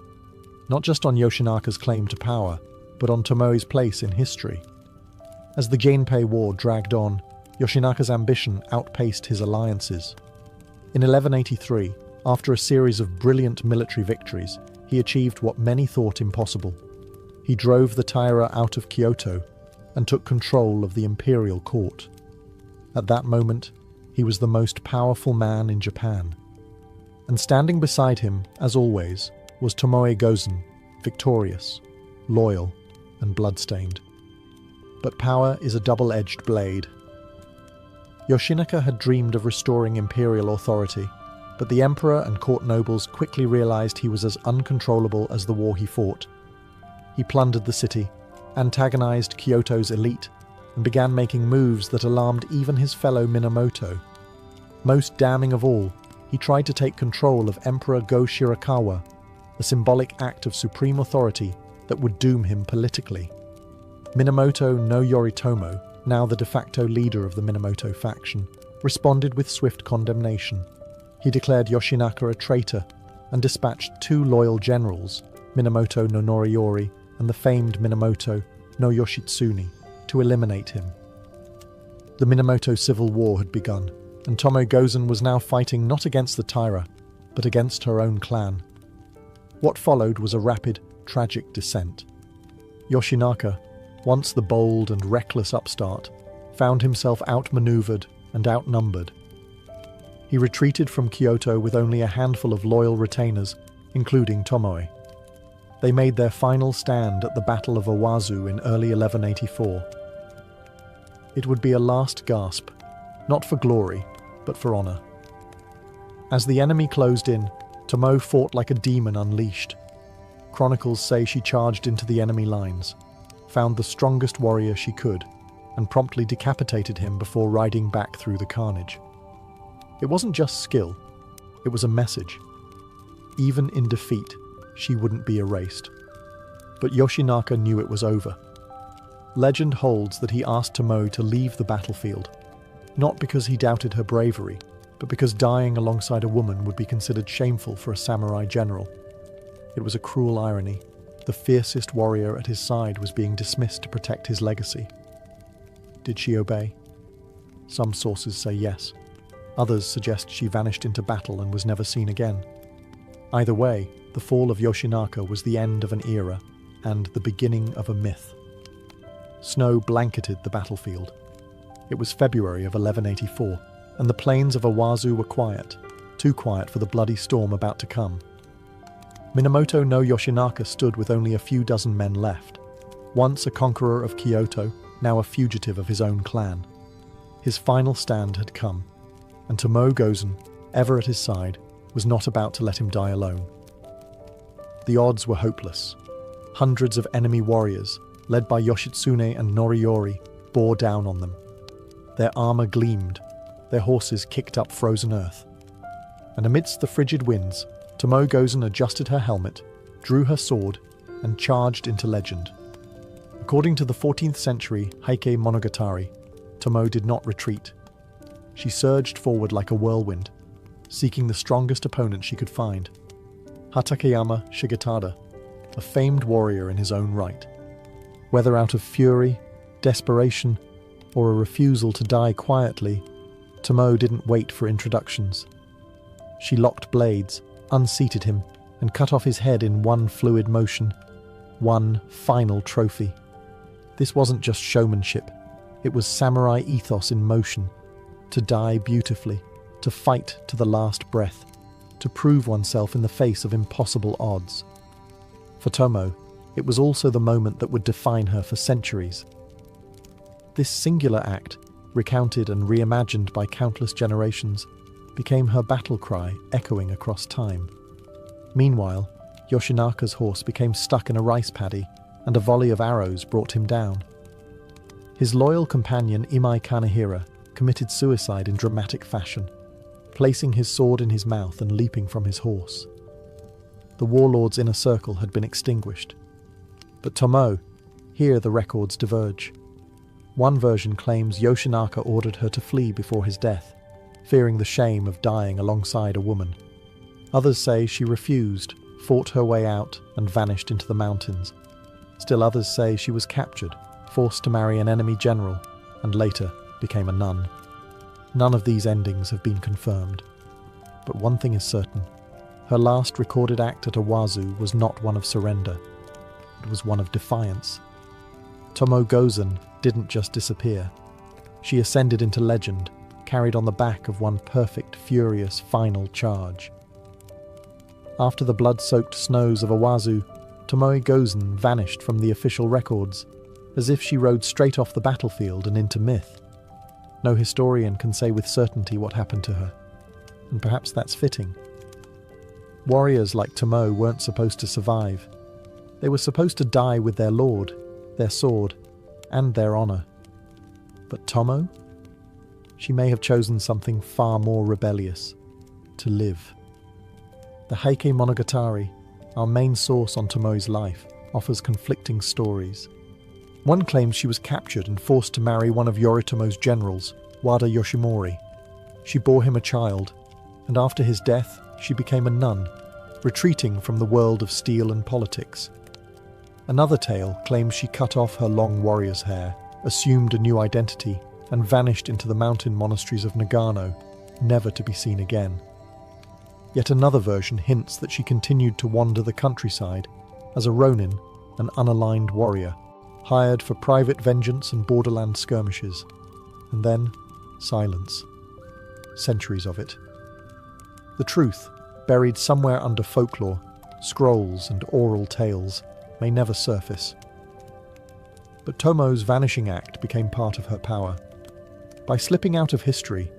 Not just on Yoshinaka's claim to power, but on Tomoe's place in history. As the Genpei War dragged on, Yoshinaka's ambition outpaced his alliances. In 1183, after a series of brilliant military victories, he achieved what many thought impossible. He drove the Taira out of Kyoto and took control of the imperial court. At that moment, he was the most powerful man in Japan. And standing beside him, as always, was Tomoe Gozen, victorious, loyal, and bloodstained. But power is a double-edged blade. Yoshinaka had dreamed of restoring imperial authority, but the emperor and court nobles quickly realized he was as uncontrollable as the war he fought. He plundered the city, antagonized Kyoto's elite, and began making moves that alarmed even his fellow Minamoto. Most damning of all, he tried to take control of Emperor Go Shirakawa, a symbolic act of supreme authority that would doom him politically. Minamoto no Yoritomo, now the de facto leader of the Minamoto faction, responded with swift condemnation. He declared Yoshinaka a traitor and dispatched two loyal generals, Minamoto no Noriyori and the famed Minamoto no Yoshitsune, to eliminate him. The Minamoto Civil War had begun, and Tomo Gozen was now fighting not against the Taira, but against her own clan. What followed was a rapid, tragic descent. Yoshinaka, once the bold and reckless upstart, found himself outmaneuvered and outnumbered. He retreated from Kyoto with only a handful of loyal retainers, including Tomoe. They made their final stand at the Battle of Owazu in early 1184. It would be a last gasp, not for glory, but for honor. As the enemy closed in, Tomoe fought like a demon unleashed. Chronicles say she charged into the enemy lines, found the strongest warrior she could, and promptly decapitated him before riding back through the carnage. It wasn't just skill, it was a message. Even in defeat, she wouldn't be erased. But Yoshinaka knew it was over. Legend holds that he asked Tomoe to leave the battlefield, not because he doubted her bravery, but because dying alongside a woman would be considered shameful for a samurai general. It was a cruel irony. The fiercest warrior at his side was being dismissed to protect his legacy. Did she obey? Some sources say yes. Others suggest she vanished into battle and was never seen again. Either way, the fall of Yoshinaka was the end of an era and the beginning of a myth. Snow blanketed the battlefield. It was February of 1184, and the plains of Owazu were quiet, too quiet for the bloody storm about to come. Minamoto no Yoshinaka stood with only a few dozen men left, once a conqueror of Kyoto, now a fugitive of his own clan. His final stand had come, and Tomoe Gozen, ever at his side, was not about to let him die alone. The odds were hopeless. Hundreds of enemy warriors, led by Yoshitsune and Noriyori, bore down on them. Their armor gleamed, their horses kicked up frozen earth. And amidst the frigid winds, Tomoe Gozen adjusted her helmet, drew her sword, and charged into legend. According to the 14th century Heike Monogatari, Tomoe did not retreat. She surged forward like a whirlwind, seeking the strongest opponent she could find. Hatakeyama Shigetada, a famed warrior in his own right. Whether out of fury, desperation, or a refusal to die quietly, Tomoe didn't wait for introductions. She locked blades, unseated him, and cut off his head in one fluid motion. One final trophy. This wasn't just showmanship. It was samurai ethos in motion. To die beautifully, to fight to the last breath, to prove oneself in the face of impossible odds. For Tomoe, it was also the moment that would define her for centuries. This singular act, recounted and reimagined by countless generations, became her battle cry echoing across time. Meanwhile, Yoshinaka's horse became stuck in a rice paddy, and a volley of arrows brought him down. His loyal companion Imai Kanehira committed suicide in dramatic fashion, placing his sword in his mouth and leaping from his horse. The warlord's inner circle had been extinguished. But Tomoe, here the records diverge. One version claims Yoshinaka ordered her to flee before his death, fearing the shame of dying alongside a woman. Others say she refused, fought her way out, and vanished into the mountains. Still others say she was captured, forced to marry an enemy general, and later became a nun. None of these endings have been confirmed. But one thing is certain. Her last recorded act at Owazu was not one of surrender. It was one of defiance. Tomoe Gozen didn't just disappear. She ascended into legend, carried on the back of one perfect, furious, final charge. After the blood-soaked snows of Owazu, Tomoe Gozen vanished from the official records, as if she rode straight off the battlefield and into myth. No historian can say with certainty what happened to her, and perhaps that's fitting. Warriors like Tomoe weren't supposed to survive. They were supposed to die with their lord, their sword, and their honor. But Tomoe? She may have chosen something far more rebellious: to live. The Heike Monogatari, our main source on Tomoe's life, offers conflicting stories. One claims she was captured and forced to marry one of Yoritomo's generals, Wada Yoshimori. She bore him a child, and after his death, she became a nun, retreating from the world of steel and politics. Another tale claims she cut off her long warrior's hair, assumed a new identity, and vanished into the mountain monasteries of Nagano, never to be seen again. Yet another version hints that she continued to wander the countryside as a ronin, an unaligned warrior, hired for private vengeance and borderland skirmishes. And then, silence. Centuries of it. The truth, buried somewhere under folklore, scrolls and oral tales, may never surface. But Tomoe's vanishing act became part of her power. By slipping out of history,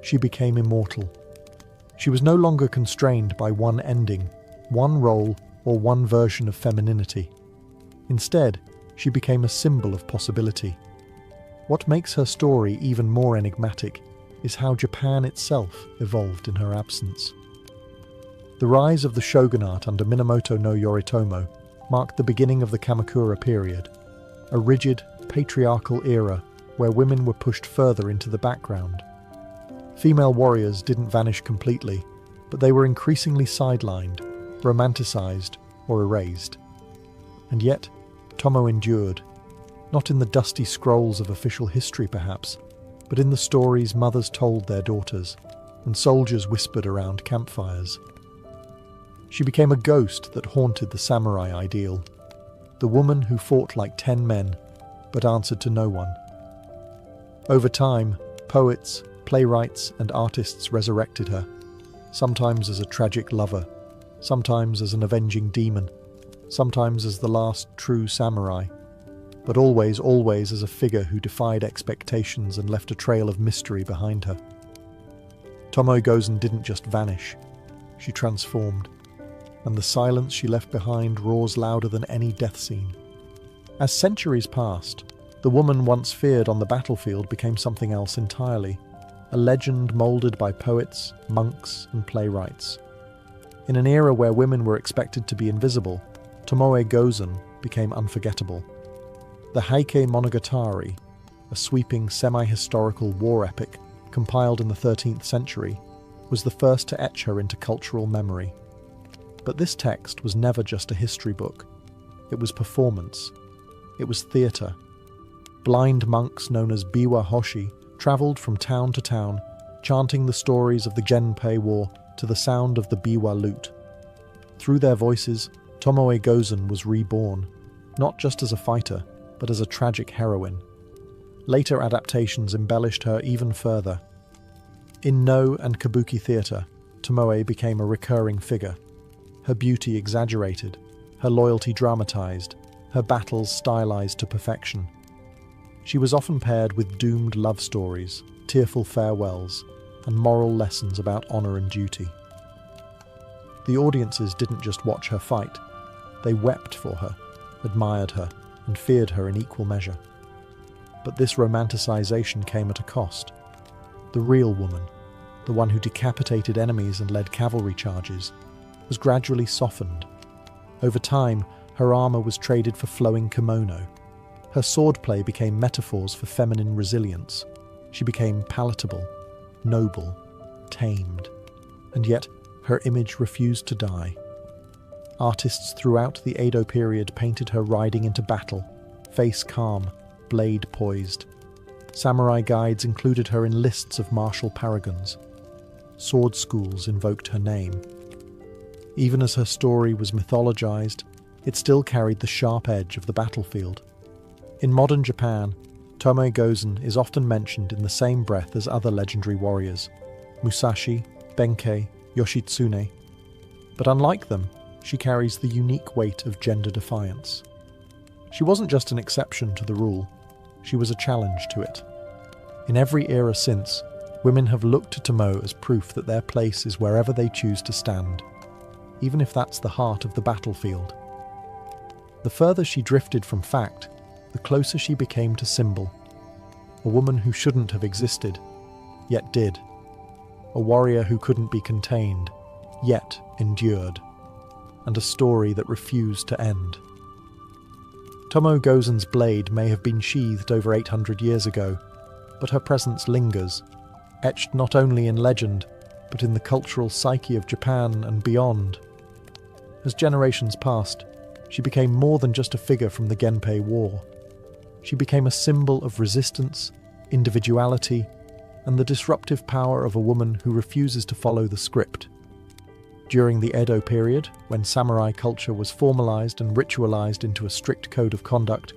she became immortal. She was no longer constrained by one ending, one role, or one version of femininity. Instead, she became a symbol of possibility. What makes her story even more enigmatic is how Japan itself evolved in her absence. The rise of the shogunate under Minamoto no Yoritomo marked the beginning of the Kamakura period, a rigid, patriarchal era where women were pushed further into the background. Female warriors didn't vanish completely, but they were increasingly sidelined, romanticized, or erased. And yet, Tomoe endured, not in the dusty scrolls of official history perhaps, but in the stories mothers told their daughters, and soldiers whispered around campfires. She became a ghost that haunted the samurai ideal, the woman who fought like 10 men, but answered to no one. Over time, poets, playwrights, and artists resurrected her, sometimes as a tragic lover, sometimes as an avenging demon, sometimes as the last true samurai, but always, always as a figure who defied expectations and left a trail of mystery behind her. Tomoe Gozen didn't just vanish, she transformed, and the silence she left behind roars louder than any death scene. As centuries passed, The woman once feared on the battlefield became something else entirely, a legend moulded by poets, monks, and playwrights. In an era where women were expected to be invisible, Tomoe Gozen became unforgettable. The Heike Monogatari, a sweeping semi-historical war epic compiled in the 13th century, was the first to etch her into cultural memory. But this text was never just a history book. It was performance. It was theatre. Blind monks known as Biwa Hoshi travelled from town to town, chanting the stories of the Genpei War to the sound of the biwa lute. Through their voices, Tomoe Gozen was reborn, not just as a fighter, but as a tragic heroine. Later adaptations embellished her even further. In No and Kabuki theatre, Tomoe became a recurring figure. Her beauty exaggerated, her loyalty dramatized, her battles stylized to perfection. She was often paired with doomed love stories, tearful farewells, and moral lessons about honor and duty. The audiences didn't just watch her fight. They wept for her, admired her, and feared her in equal measure. But this romanticization came at a cost. The real woman, the one who decapitated enemies and led cavalry charges, was gradually softened. Over time, her armor was traded for flowing kimono. Her swordplay became metaphors for feminine resilience. She became palatable, noble, tamed, and yet her image refused to die. Artists throughout the Edo period painted her riding into battle, face calm, blade poised. Samurai guides included her in lists of martial paragons. Sword schools invoked her name. Even as her story was mythologized, it still carried the sharp edge of the battlefield. In modern Japan, Tomoe Gozen is often mentioned in the same breath as other legendary warriors, Musashi, Benkei, Yoshitsune. But unlike them, she carries the unique weight of gender defiance. She wasn't just an exception to the rule, she was a challenge to it. In every era since, women have looked to Tomoe as proof that their place is wherever they choose to stand, even if that's the heart of the battlefield. The further she drifted from fact, the closer she became to symbol. A woman who shouldn't have existed, yet did. A warrior who couldn't be contained, yet endured. And a story that refused to end. Tomoe Gozen's blade may have been sheathed over 800 years ago, but her presence lingers, etched not only in legend, but in the cultural psyche of Japan and beyond. As generations passed, she became more than just a figure from the Genpei War. She became a symbol of resistance, individuality, and the disruptive power of a woman who refuses to follow the script. During the Edo period, when samurai culture was formalized and ritualized into a strict code of conduct,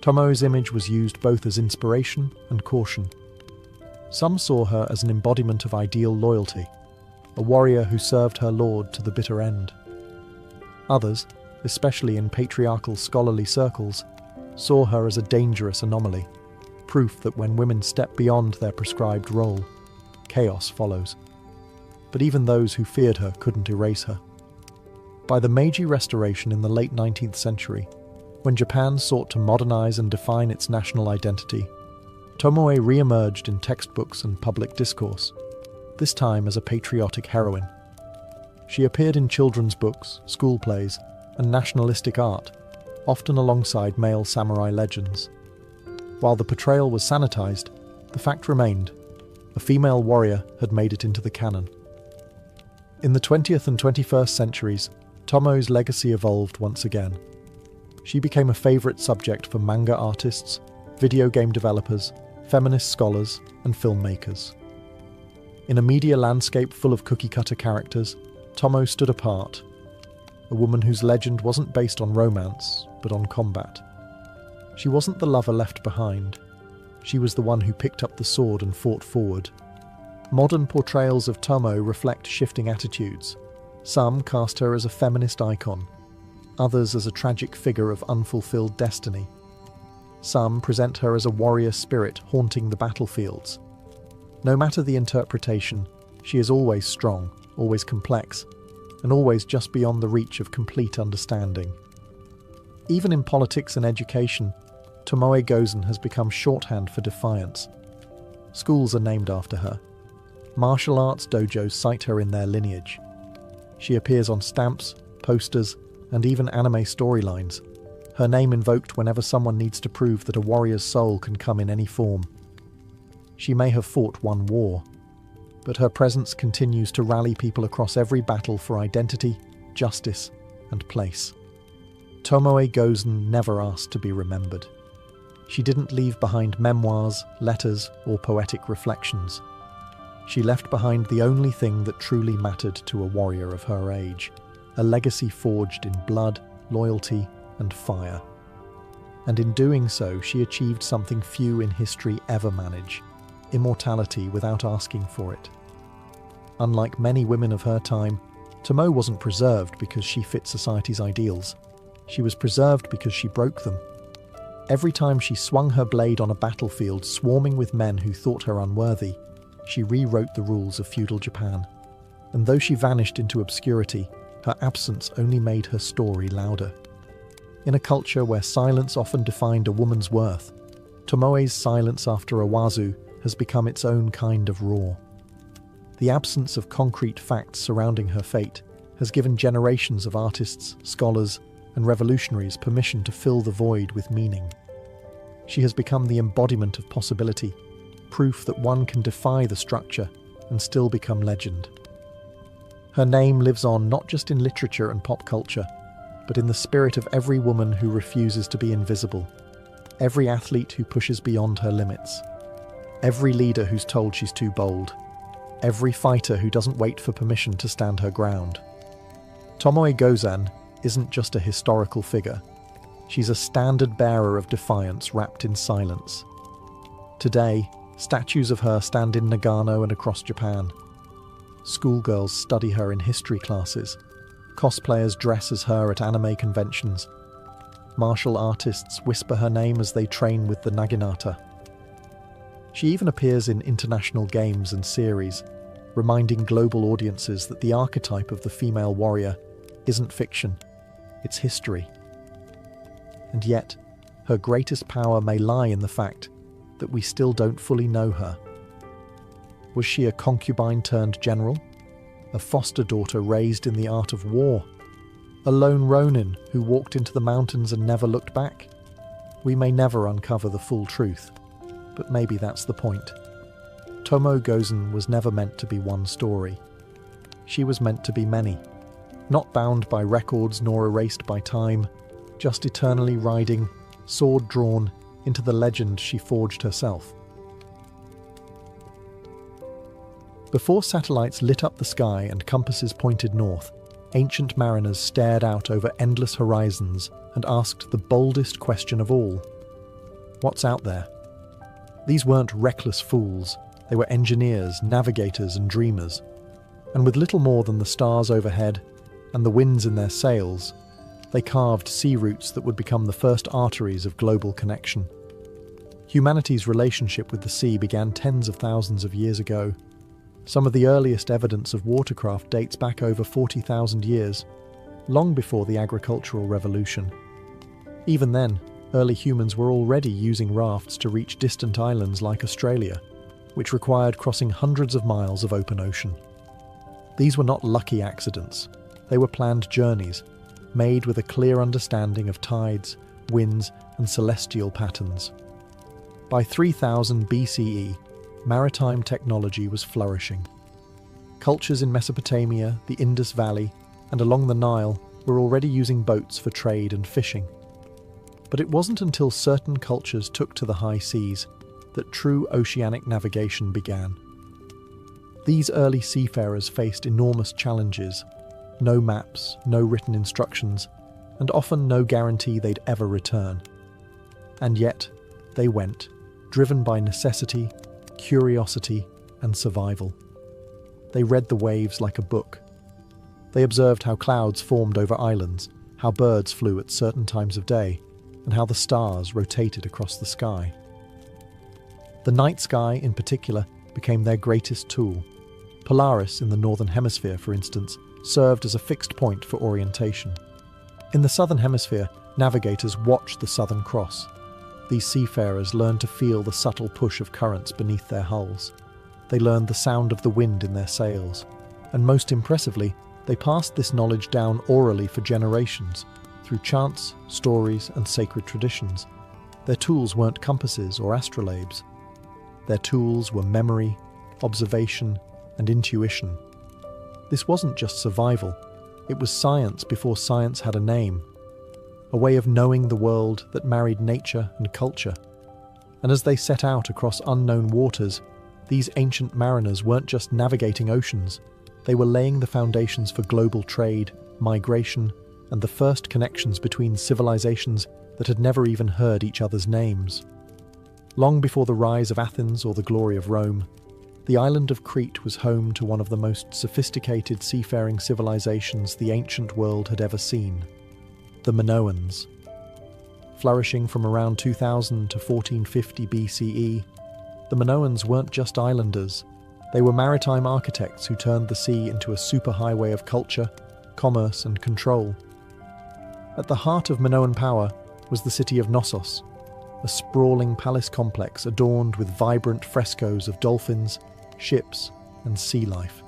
Tomoe's image was used both as inspiration and caution. Some saw her as an embodiment of ideal loyalty, a warrior who served her lord to the bitter end. Others, especially in patriarchal scholarly circles, saw her as a dangerous anomaly, proof that when women step beyond their prescribed role, chaos follows. But even those who feared her couldn't erase her. By the Meiji Restoration in the late 19th century, when Japan sought to modernize and define its national identity, Tomoe re-emerged in textbooks and public discourse, this time as a patriotic heroine. She appeared in children's books, school plays, and nationalistic art, often alongside male samurai legends. While the portrayal was sanitized, the fact remained: a female warrior had made it into the canon. In the 20th and 21st centuries, Tomoe's legacy evolved once again. She became a favorite subject for manga artists, video game developers, feminist scholars, and filmmakers. In a media landscape full of cookie-cutter characters, Tomoe stood apart, a woman whose legend wasn't based on romance, but on combat. She wasn't the lover left behind. She was the one who picked up the sword and fought forward. Modern portrayals of Tomoe reflect shifting attitudes. Some cast her as a feminist icon, others as a tragic figure of unfulfilled destiny. Some present her as a warrior spirit haunting the battlefields. No matter the interpretation, she is always strong, always complex, and always just beyond the reach of complete understanding. Even in politics and education, Tomoe Gozen has become shorthand for defiance. Schools are named after her. Martial arts dojos cite her in their lineage. She appears on stamps, posters, and even anime storylines. Her name invoked whenever someone needs to prove that a warrior's soul can come in any form. She may have fought one war, but her presence continues to rally people across every battle for identity, justice, and place. Tomoe Gozen never asked to be remembered. She didn't leave behind memoirs, letters, or poetic reflections. She left behind the only thing that truly mattered to a warrior of her age, a legacy forged in blood, loyalty, and fire. And in doing so, she achieved something few in history ever manage: immortality without asking for it. Unlike many women of her time, Tomoe wasn't preserved because she fit society's ideals. She was preserved because she broke them. Every time she swung her blade on a battlefield swarming with men who thought her unworthy, she rewrote the rules of feudal Japan. And though she vanished into obscurity, her absence only made her story louder. In a culture where silence often defined a woman's worth, Tomoe's silence after Owazu has become its own kind of roar. The absence of concrete facts surrounding her fate has given generations of artists, scholars, and revolutionaries permission to fill the void with meaning. She has become the embodiment of possibility, proof that one can defy the structure and still become legend. Her name lives on not just in literature and pop culture, but in the spirit of every woman who refuses to be invisible, every athlete who pushes beyond her limits, every leader who's told she's too bold, every fighter who doesn't wait for permission to stand her ground. Tomoe Gozen isn't just a historical figure. She's a standard bearer of defiance wrapped in silence. Today, statues of her stand in Nagano and across Japan. Schoolgirls study her in history classes. Cosplayers dress as her at anime conventions. Martial artists whisper her name as they train with the naginata. She even appears in international games and series, reminding global audiences that the archetype of the female warrior isn't fiction, it's history. And yet, her greatest power may lie in the fact that we still don't fully know her. Was she a concubine turned general? A foster daughter raised in the art of war? A lone ronin who walked into the mountains and never looked back? We may never uncover the full truth, but maybe that's the point. Tomoe Gozen was never meant to be one story. She was meant to be many, not bound by records nor erased by time, just eternally riding, sword drawn, into the legend she forged herself. Before satellites lit up the sky and compasses pointed north, ancient mariners stared out over endless horizons and asked the boldest question of all: what's out there? These weren't reckless fools. They were engineers, navigators, and dreamers. And with little more than the stars overhead and the winds in their sails, they carved sea routes that would become the first arteries of global connection. Humanity's relationship with the sea began tens of thousands of years ago. Some of the earliest evidence of watercraft dates back over 40,000 years, long before the agricultural revolution. Even then, early humans were already using rafts to reach distant islands like Australia, which required crossing hundreds of miles of open ocean. These were not lucky accidents. They were planned journeys, made with a clear understanding of tides, winds, and celestial patterns. By 3000 BCE, maritime technology was flourishing. Cultures in Mesopotamia, the Indus Valley, and along the Nile were already using boats for trade and fishing. But it wasn't until certain cultures took to the high seas that true oceanic navigation began. These early seafarers faced enormous challenges: no maps, no written instructions, and often no guarantee they'd ever return. And yet, they went, driven by necessity, curiosity, and survival. They read the waves like a book. They observed how clouds formed over islands, how birds flew at certain times of day, and how the stars rotated across the sky. The night sky, in particular, became their greatest tool. Polaris in the northern hemisphere, for instance, served as a fixed point for orientation. In the southern hemisphere, navigators watched the Southern Cross. These seafarers learned to feel the subtle push of currents beneath their hulls. They learned the sound of the wind in their sails, and most impressively, they passed this knowledge down orally for generations, through chants, stories, and sacred traditions. Their tools weren't compasses or astrolabes. Their tools were memory, observation, and intuition. This wasn't just survival, it was science before science had a name, a way of knowing the world that married nature and culture. And as they set out across unknown waters, these ancient mariners weren't just navigating oceans, they were laying the foundations for global trade, migration, and the first connections between civilizations that had never even heard each other's names. Long before the rise of Athens or the glory of Rome, the island of Crete was home to one of the most sophisticated seafaring civilizations the ancient world had ever seen, the Minoans. Flourishing from around 2000 to 1450 BCE, the Minoans weren't just islanders, they were maritime architects who turned the sea into a superhighway of culture, commerce, and control. At the heart of Minoan power was the city of Knossos, a sprawling palace complex adorned with vibrant frescoes of dolphins, ships, and sea life.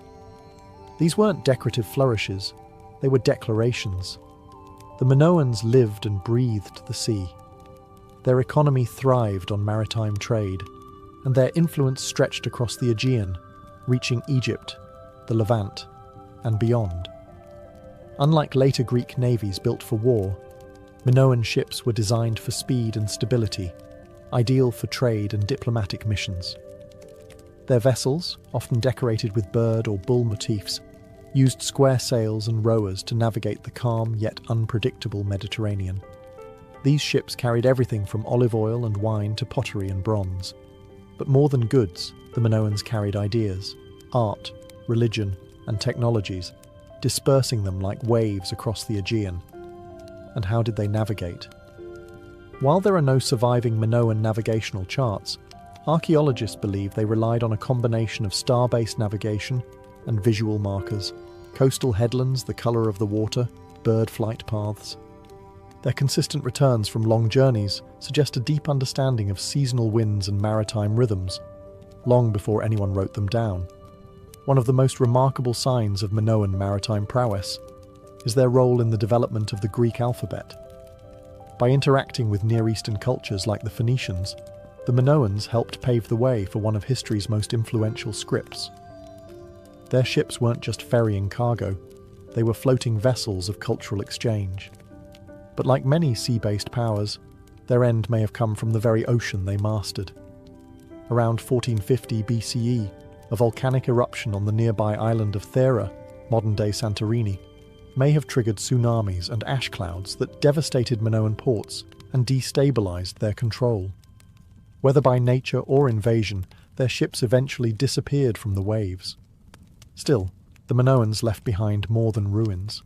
These weren't decorative flourishes, they were declarations. The Minoans lived and breathed the sea. Their economy thrived on maritime trade, and their influence stretched across the Aegean, reaching Egypt, the Levant, and beyond. Unlike later Greek navies built for war, Minoan ships were designed for speed and stability, ideal for trade and diplomatic missions. Their vessels, often decorated with bird or bull motifs, used square sails and rowers to navigate the calm yet unpredictable Mediterranean. These ships carried everything from olive oil and wine to pottery and bronze. But more than goods, the Minoans carried ideas, art, religion, and technologies, dispersing them like waves across the Aegean. And how did they navigate? While there are no surviving Minoan navigational charts, archaeologists believe they relied on a combination of star-based navigation and visual markers, coastal headlands the colour of the water, bird flight paths. Their consistent returns from long journeys suggest a deep understanding of seasonal winds and maritime rhythms, long before anyone wrote them down. One of the most remarkable signs of Minoan maritime prowess is their role in the development of the Greek alphabet. By interacting with Near Eastern cultures like the Phoenicians, the Minoans helped pave the way for one of history's most influential scripts. Their ships weren't just ferrying cargo, they were floating vessels of cultural exchange. But like many sea-based powers, their end may have come from the very ocean they mastered. Around 1450 BCE, a volcanic eruption on the nearby island of Thera, modern-day Santorini, may have triggered tsunamis and ash clouds that devastated Minoan ports and destabilized their control. Whether by nature or invasion, their ships eventually disappeared from the waves. Still, the Minoans left behind more than ruins.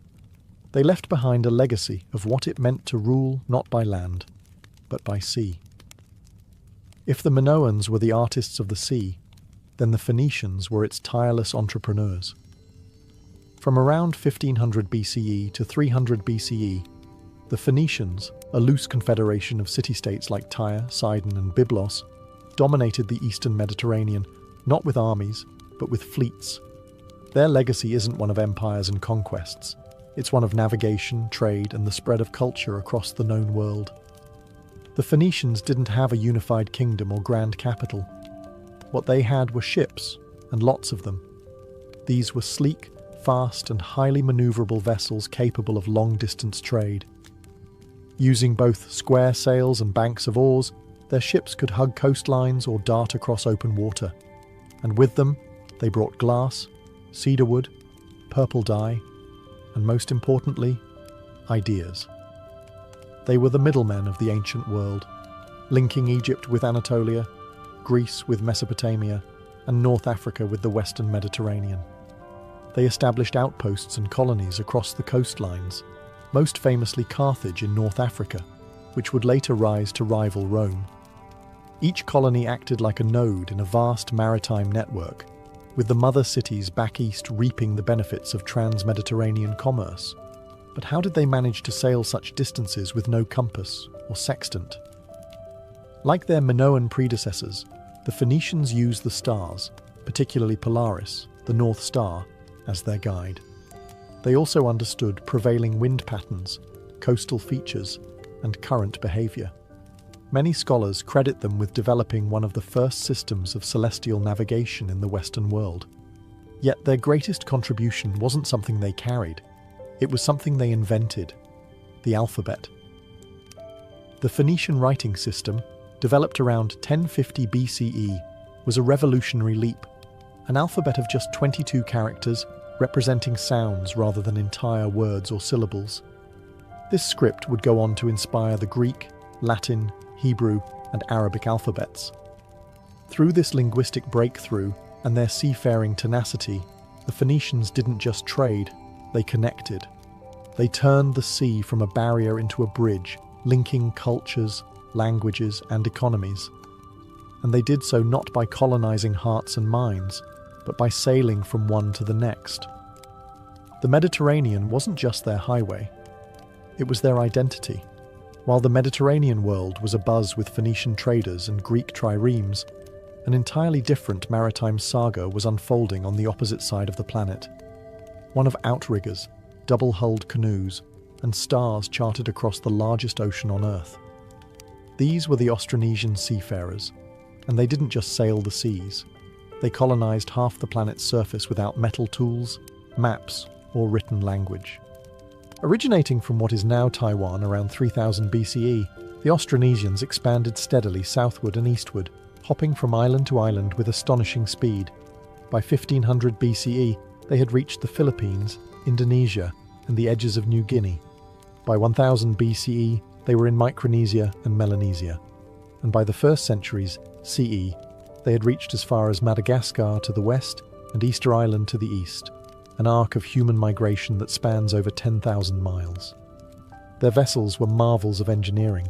They left behind a legacy of what it meant to rule not by land, but by sea. If the Minoans were the artists of the sea, then the Phoenicians were its tireless entrepreneurs. From around 1500 BCE to 300 BCE, the Phoenicians, a loose confederation of city-states like Tyre, Sidon, and Byblos, dominated the eastern Mediterranean, not with armies, but with fleets. Their legacy isn't one of empires and conquests. It's one of navigation, trade, and the spread of culture across the known world. The Phoenicians didn't have a unified kingdom or grand capital. What they had were ships, and lots of them. These were sleek, fast, and highly maneuverable vessels capable of long-distance trade. Using both square sails and banks of oars, their ships could hug coastlines or dart across open water. And with them, they brought glass, cedar wood, purple dye, and most importantly, ideas. They were the middlemen of the ancient world, linking Egypt with Anatolia, Greece with Mesopotamia, and North Africa with the Western Mediterranean. They established outposts and colonies across the coastlines, most famously Carthage in North Africa, which would later rise to rival Rome. Each colony acted like a node in a vast maritime network, with the mother cities back east reaping the benefits of trans-Mediterranean commerce. But how did they manage to sail such distances with no compass or sextant? Like their Minoan predecessors, the Phoenicians used the stars, particularly Polaris, the North Star, as their guide. They also understood prevailing wind patterns, coastal features, and current behavior. Many scholars credit them with developing one of the first systems of celestial navigation in the Western world. Yet their greatest contribution wasn't something they carried. It was something they invented: the alphabet. The Phoenician writing system, developed around 1050 BCE, was a revolutionary leap. An alphabet of just 22 characters, representing sounds rather than entire words or syllables. This script would go on to inspire the Greek, Latin, Hebrew, and Arabic alphabets. Through this linguistic breakthrough and their seafaring tenacity, the Phoenicians didn't just trade, they connected. They turned the sea from a barrier into a bridge, linking cultures, languages, and economies. And they did so not by colonizing hearts and minds, but by sailing from one to the next. The Mediterranean wasn't just their highway, it was their identity. While the Mediterranean world was abuzz with Phoenician traders and Greek triremes, an entirely different maritime saga was unfolding on the opposite side of the planet. One of outriggers, double-hulled canoes, and stars charted across the largest ocean on Earth. These were the Austronesian seafarers, and they didn't just sail the seas. They colonized half the planet's surface without metal tools, maps, or written language. Originating from what is now Taiwan around 3000 BCE, the Austronesians expanded steadily southward and eastward, hopping from island to island with astonishing speed. By 1500 BCE, they had reached the Philippines, Indonesia, and the edges of New Guinea. By 1000 BCE, they were in Micronesia and Melanesia. And by the first centuries CE, they had reached as far as Madagascar to the west and Easter Island to the east, an arc of human migration that spans over 10,000 miles. Their vessels were marvels of engineering.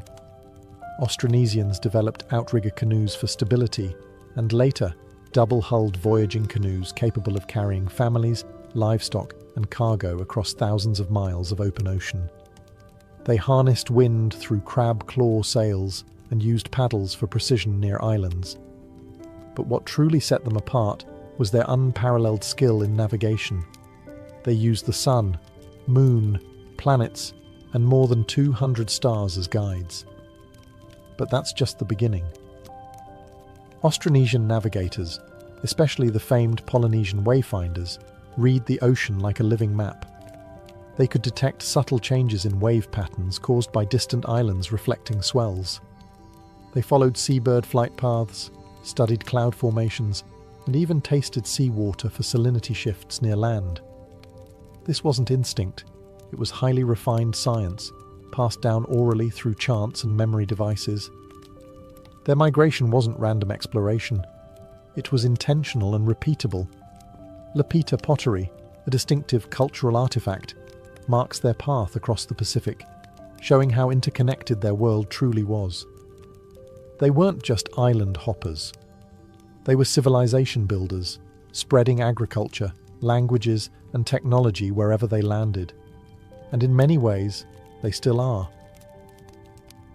Austronesians developed outrigger canoes for stability, and later, double-hulled voyaging canoes capable of carrying families, livestock, and cargo across thousands of miles of open ocean. They harnessed wind through crab-claw sails and used paddles for precision near islands. But what truly set them apart was their unparalleled skill in navigation. They used the sun, moon, planets, and more than 200 stars as guides. But that's just the beginning. Austronesian navigators, especially the famed Polynesian wayfinders, read the ocean like a living map. They could detect subtle changes in wave patterns caused by distant islands reflecting swells. They followed seabird flight paths, studied cloud formations, and even tasted seawater for salinity shifts near land. This wasn't instinct, it was highly refined science, passed down orally through chants and memory devices. Their migration wasn't random exploration, it was intentional and repeatable. Lapita pottery, a distinctive cultural artifact, marks their path across the Pacific, showing how interconnected their world truly was. They weren't just island hoppers. They were civilization builders, spreading agriculture, languages, and technology wherever they landed. And in many ways, they still are.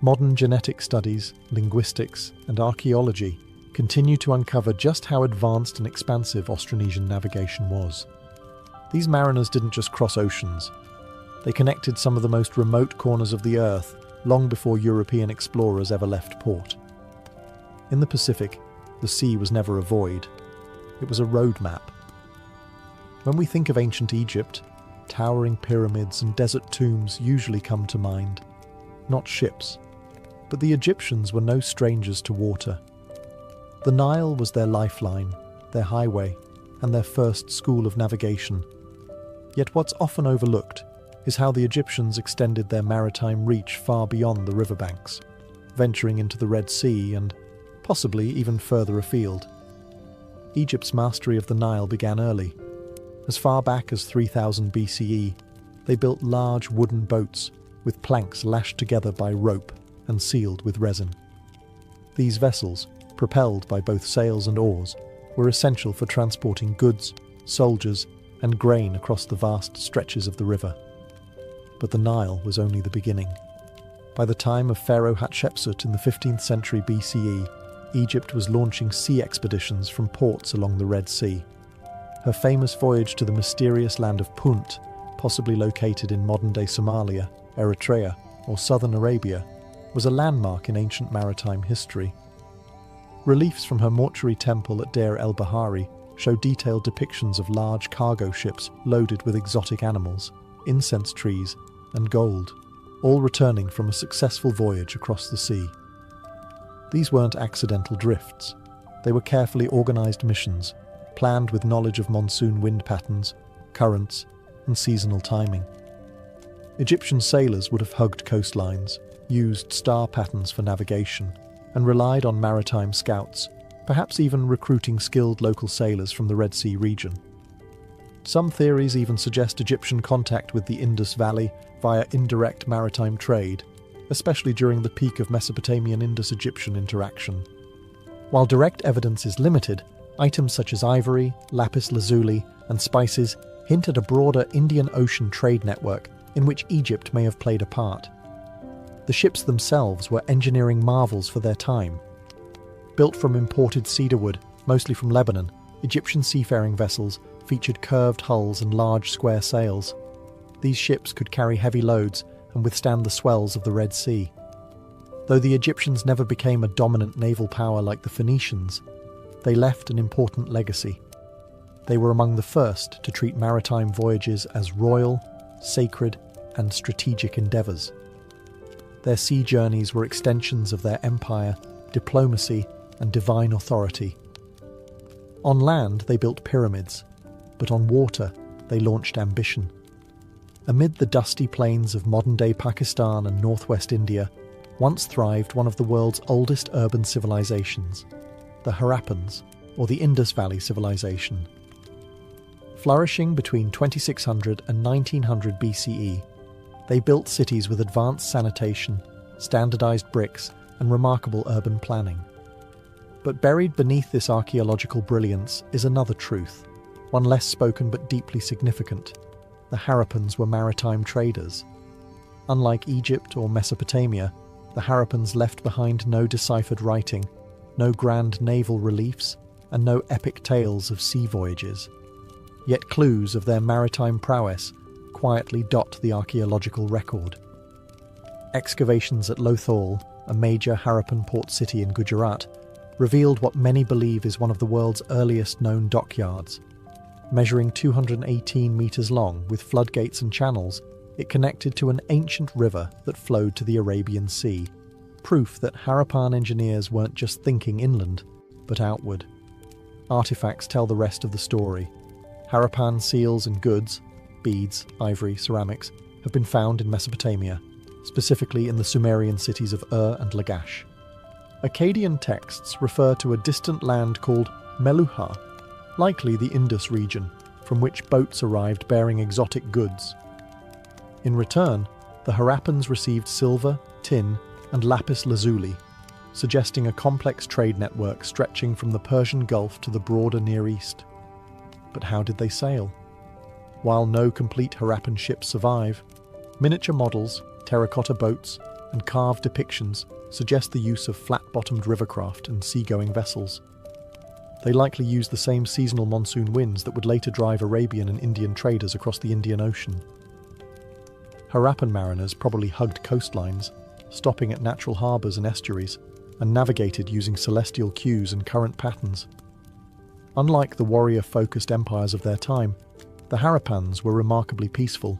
Modern genetic studies, linguistics, and archaeology continue to uncover just how advanced and expansive Austronesian navigation was. These mariners didn't just cross oceans. They connected some of the most remote corners of the Earth long before European explorers ever left port. In the Pacific, the sea was never a void. It was a roadmap. When we think of ancient Egypt, towering pyramids and desert tombs usually come to mind. Not ships. But the Egyptians were no strangers to water. The Nile was their lifeline, their highway, and their first school of navigation. Yet what's often overlooked is how the Egyptians extended their maritime reach far beyond the riverbanks, venturing into the Red Sea and possibly even further afield. Egypt's mastery of the Nile began early. As far back as 3000 BCE, they built large wooden boats with planks lashed together by rope and sealed with resin. These vessels, propelled by both sails and oars, were essential for transporting goods, soldiers, and grain across the vast stretches of the river. But the Nile was only the beginning. By the time of Pharaoh Hatshepsut in the 15th century BCE, Egypt was launching sea expeditions from ports along the Red Sea. Her famous voyage to the mysterious land of Punt, possibly located in modern-day Somalia, Eritrea, or southern Arabia, was a landmark in ancient maritime history. Reliefs from her mortuary temple at Deir el-Bahari show detailed depictions of large cargo ships loaded with exotic animals, incense trees, and gold, all returning from a successful voyage across the sea. These weren't accidental drifts. They were carefully organised missions, planned with knowledge of monsoon wind patterns, currents, and seasonal timing. Egyptian sailors would have hugged coastlines, used star patterns for navigation, and relied on maritime scouts, perhaps even recruiting skilled local sailors from the Red Sea region. Some theories even suggest Egyptian contact with the Indus Valley via indirect maritime trade, especially during the peak of Mesopotamian Indus-Egyptian interaction. While direct evidence is limited, items such as ivory, lapis lazuli, and spices hint at a broader Indian Ocean trade network in which Egypt may have played a part. The ships themselves were engineering marvels for their time. Built from imported cedar wood, mostly from Lebanon, Egyptian seafaring vessels featured curved hulls and large square sails. These ships could carry heavy loads and withstand the swells of the Red Sea. Though the Egyptians never became a dominant naval power like the Phoenicians, they left an important legacy. They were among the first to treat maritime voyages as royal, sacred, and strategic endeavours. Their sea journeys were extensions of their empire, diplomacy, and divine authority. On land, they built pyramids, but on water, they launched ambition. Amid the dusty plains of modern-day Pakistan and northwest India, once thrived one of the world's oldest urban civilizations, the Harappans, or the Indus Valley Civilization. Flourishing between 2600 and 1900 BCE, they built cities with advanced sanitation, standardized bricks, and remarkable urban planning. But buried beneath this archaeological brilliance is another truth, one less spoken but deeply significant. The Harappans were maritime traders. Unlike Egypt or Mesopotamia, the Harappans left behind no deciphered writing, no grand naval reliefs, and no epic tales of sea voyages. Yet clues of their maritime prowess quietly dot the archaeological record. Excavations at Lothal, a major Harappan port city in Gujarat, revealed what many believe is one of the world's earliest known dockyards. Measuring 218 metres long with floodgates and channels, it connected to an ancient river that flowed to the Arabian Sea, proof that Harappan engineers weren't just thinking inland, but outward. Artifacts tell the rest of the story. Harappan seals and goods, beads, ivory, ceramics, have been found in Mesopotamia, specifically in the Sumerian cities of Ur and Lagash. Akkadian texts refer to a distant land called Meluha, likely the Indus region, from which boats arrived bearing exotic goods. In return, the Harappans received silver, tin, and lapis lazuli, suggesting a complex trade network stretching from the Persian Gulf to the broader Near East. But how did they sail? While no complete Harappan ships survive, miniature models, terracotta boats, and carved depictions suggest the use of flat-bottomed rivercraft and seagoing vessels. They likely used the same seasonal monsoon winds that would later drive Arabian and Indian traders across the Indian Ocean. Harappan mariners probably hugged coastlines, stopping at natural harbours and estuaries, and navigated using celestial cues and current patterns. Unlike the warrior-focused empires of their time, the Harappans were remarkably peaceful.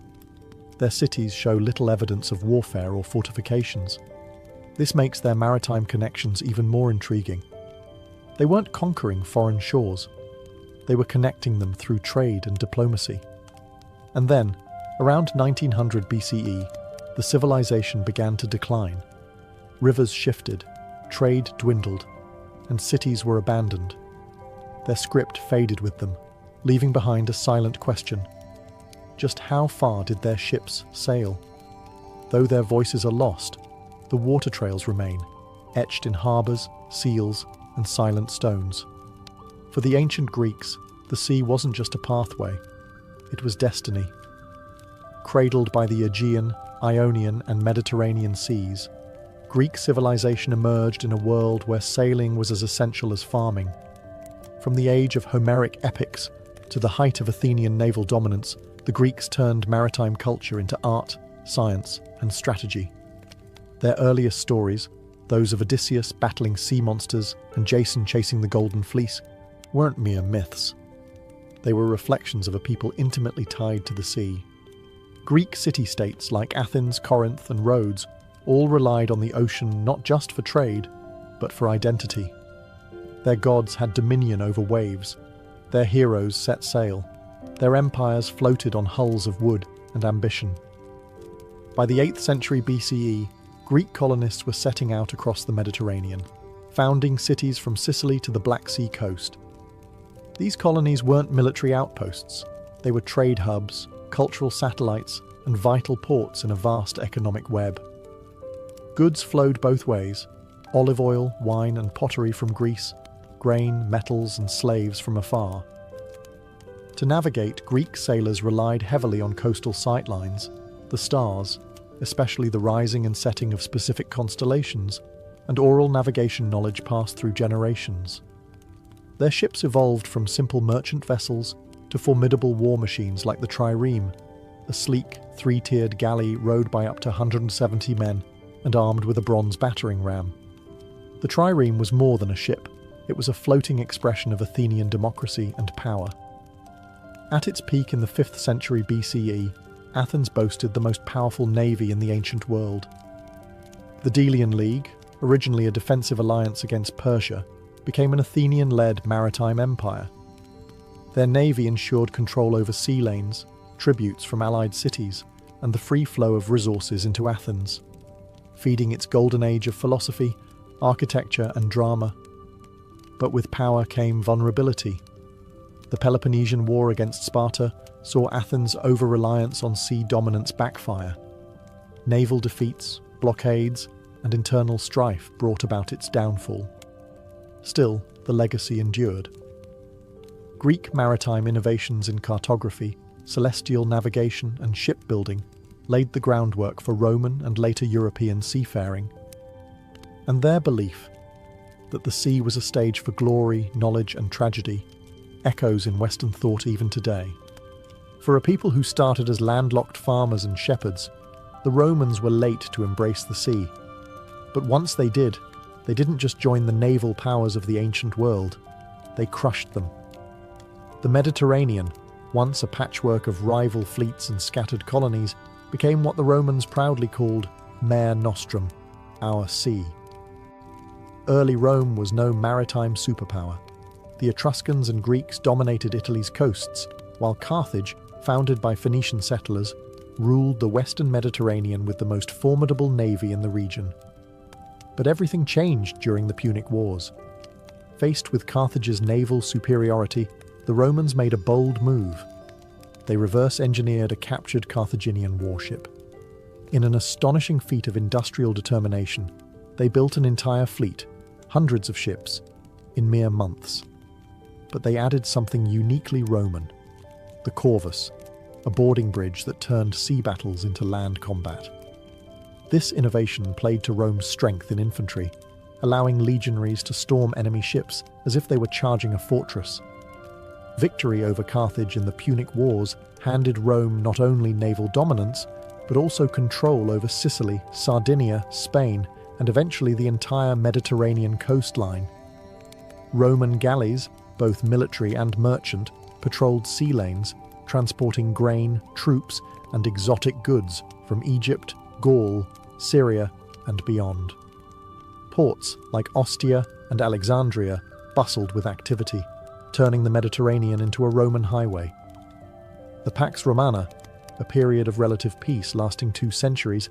Their cities show little evidence of warfare or fortifications. This makes their maritime connections even more intriguing. They weren't conquering foreign shores. They were connecting them through trade and diplomacy. And then, around 1900 BCE, the civilization began to decline. Rivers shifted, trade dwindled, and cities were abandoned. Their script faded with them, leaving behind a silent question. Just how far did their ships sail? Though their voices are lost, the water trails remain, etched in harbours, seals, and silent stones. For the ancient Greeks, the sea wasn't just a pathway, it was destiny. Cradled by the Aegean, Ionian, and Mediterranean seas, Greek civilization emerged in a world where sailing was as essential as farming. From the age of Homeric epics to the height of Athenian naval dominance, the Greeks turned maritime culture into art, science, and strategy. Their earliest stories, those of Odysseus battling sea monsters and Jason chasing the Golden Fleece, weren't mere myths. They were reflections of a people intimately tied to the sea. Greek city-states like Athens, Corinth, and Rhodes all relied on the ocean not just for trade, but for identity. Their gods had dominion over waves. Their heroes set sail. Their empires floated on hulls of wood and ambition. By the 8th century BCE, Greek colonists were setting out across the Mediterranean, founding cities from Sicily to the Black Sea coast. These colonies weren't military outposts. They were trade hubs, cultural satellites, and vital ports in a vast economic web. Goods flowed both ways: olive oil, wine, and pottery from Greece, grain, metals, and slaves from afar. To navigate, Greek sailors relied heavily on coastal sightlines, the stars, especially the rising and setting of specific constellations, and oral navigation knowledge passed through generations. Their ships evolved from simple merchant vessels to formidable war machines like the trireme, a sleek, three-tiered galley rowed by up to 170 men and armed with a bronze battering ram. The trireme was more than a ship. It was a floating expression of Athenian democracy and power. At its peak in the 5th century BCE, Athens boasted the most powerful navy in the ancient world. The Delian League, originally a defensive alliance against Persia, became an Athenian-led maritime empire. Their navy ensured control over sea lanes, tributes from allied cities, and the free flow of resources into Athens, feeding its golden age of philosophy, architecture, and drama. But with power came vulnerability. The Peloponnesian War against Sparta saw Athens' over-reliance on sea dominance backfire. Naval defeats, blockades, and internal strife brought about its downfall. Still, the legacy endured. Greek maritime innovations in cartography, celestial navigation, and shipbuilding laid the groundwork for Roman and later European seafaring. And their belief that the sea was a stage for glory, knowledge, and tragedy echoes in Western thought even today. For a people who started as landlocked farmers and shepherds, the Romans were late to embrace the sea. But once they did, they didn't just join the naval powers of the ancient world, they crushed them. The Mediterranean, once a patchwork of rival fleets and scattered colonies, became what the Romans proudly called Mare Nostrum, our sea. Early Rome was no maritime superpower. The Etruscans and Greeks dominated Italy's coasts, while Carthage, founded by Phoenician settlers, ruled the western Mediterranean with the most formidable navy in the region. But everything changed during the Punic Wars. Faced with Carthage's naval superiority, the Romans made a bold move. They reverse-engineered a captured Carthaginian warship. In an astonishing feat of industrial determination, they built an entire fleet, hundreds of ships, in mere months. But they added something uniquely Roman: the corvus, a boarding bridge that turned sea battles into land combat. This innovation played to Rome's strength in infantry, allowing legionaries to storm enemy ships as if they were charging a fortress. Victory over Carthage in the Punic Wars handed Rome not only naval dominance, but also control over Sicily, Sardinia, Spain, and eventually the entire Mediterranean coastline. Roman galleys, both military and merchant, patrolled sea lanes, transporting grain, troops, and exotic goods from Egypt, Gaul, Syria, and beyond. Ports like Ostia and Alexandria bustled with activity, turning the Mediterranean into a Roman highway. The Pax Romana, a period of relative peace lasting 2 centuries,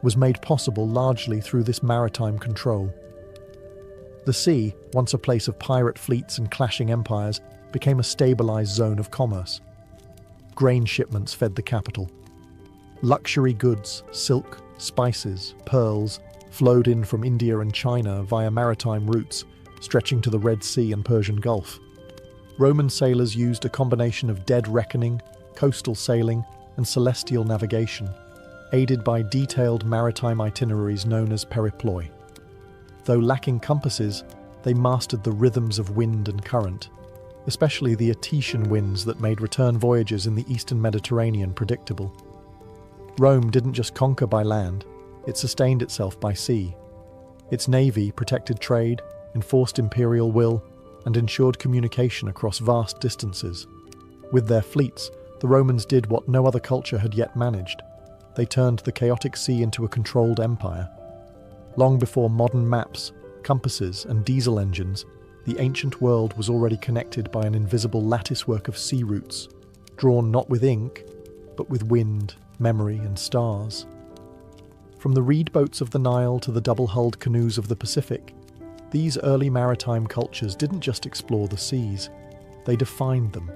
was made possible largely through this maritime control. The sea, once a place of pirate fleets and clashing empires, became a stabilized zone of commerce. Grain shipments fed the capital. Luxury goods, silk, spices, pearls, flowed in from India and China via maritime routes, stretching to the Red Sea and Persian Gulf. Roman sailors used a combination of dead reckoning, coastal sailing, and celestial navigation. aided by detailed maritime itineraries known as periploi. Though lacking compasses, they mastered the rhythms of wind and current, especially the Etesian winds that made return voyages in the eastern Mediterranean predictable. Rome didn't just conquer by land, it sustained itself by sea. Its navy protected trade, enforced imperial will, and ensured communication across vast distances. With their fleets, the Romans did what no other culture had yet managed. They turned the chaotic sea into a controlled empire. Long before modern maps, compasses, and diesel engines, the ancient world was already connected by an invisible latticework of sea routes, drawn not with ink, but with wind, memory, and stars. From the reed boats of the Nile to the double-hulled canoes of the Pacific, these early maritime cultures didn't just explore the seas, they defined them.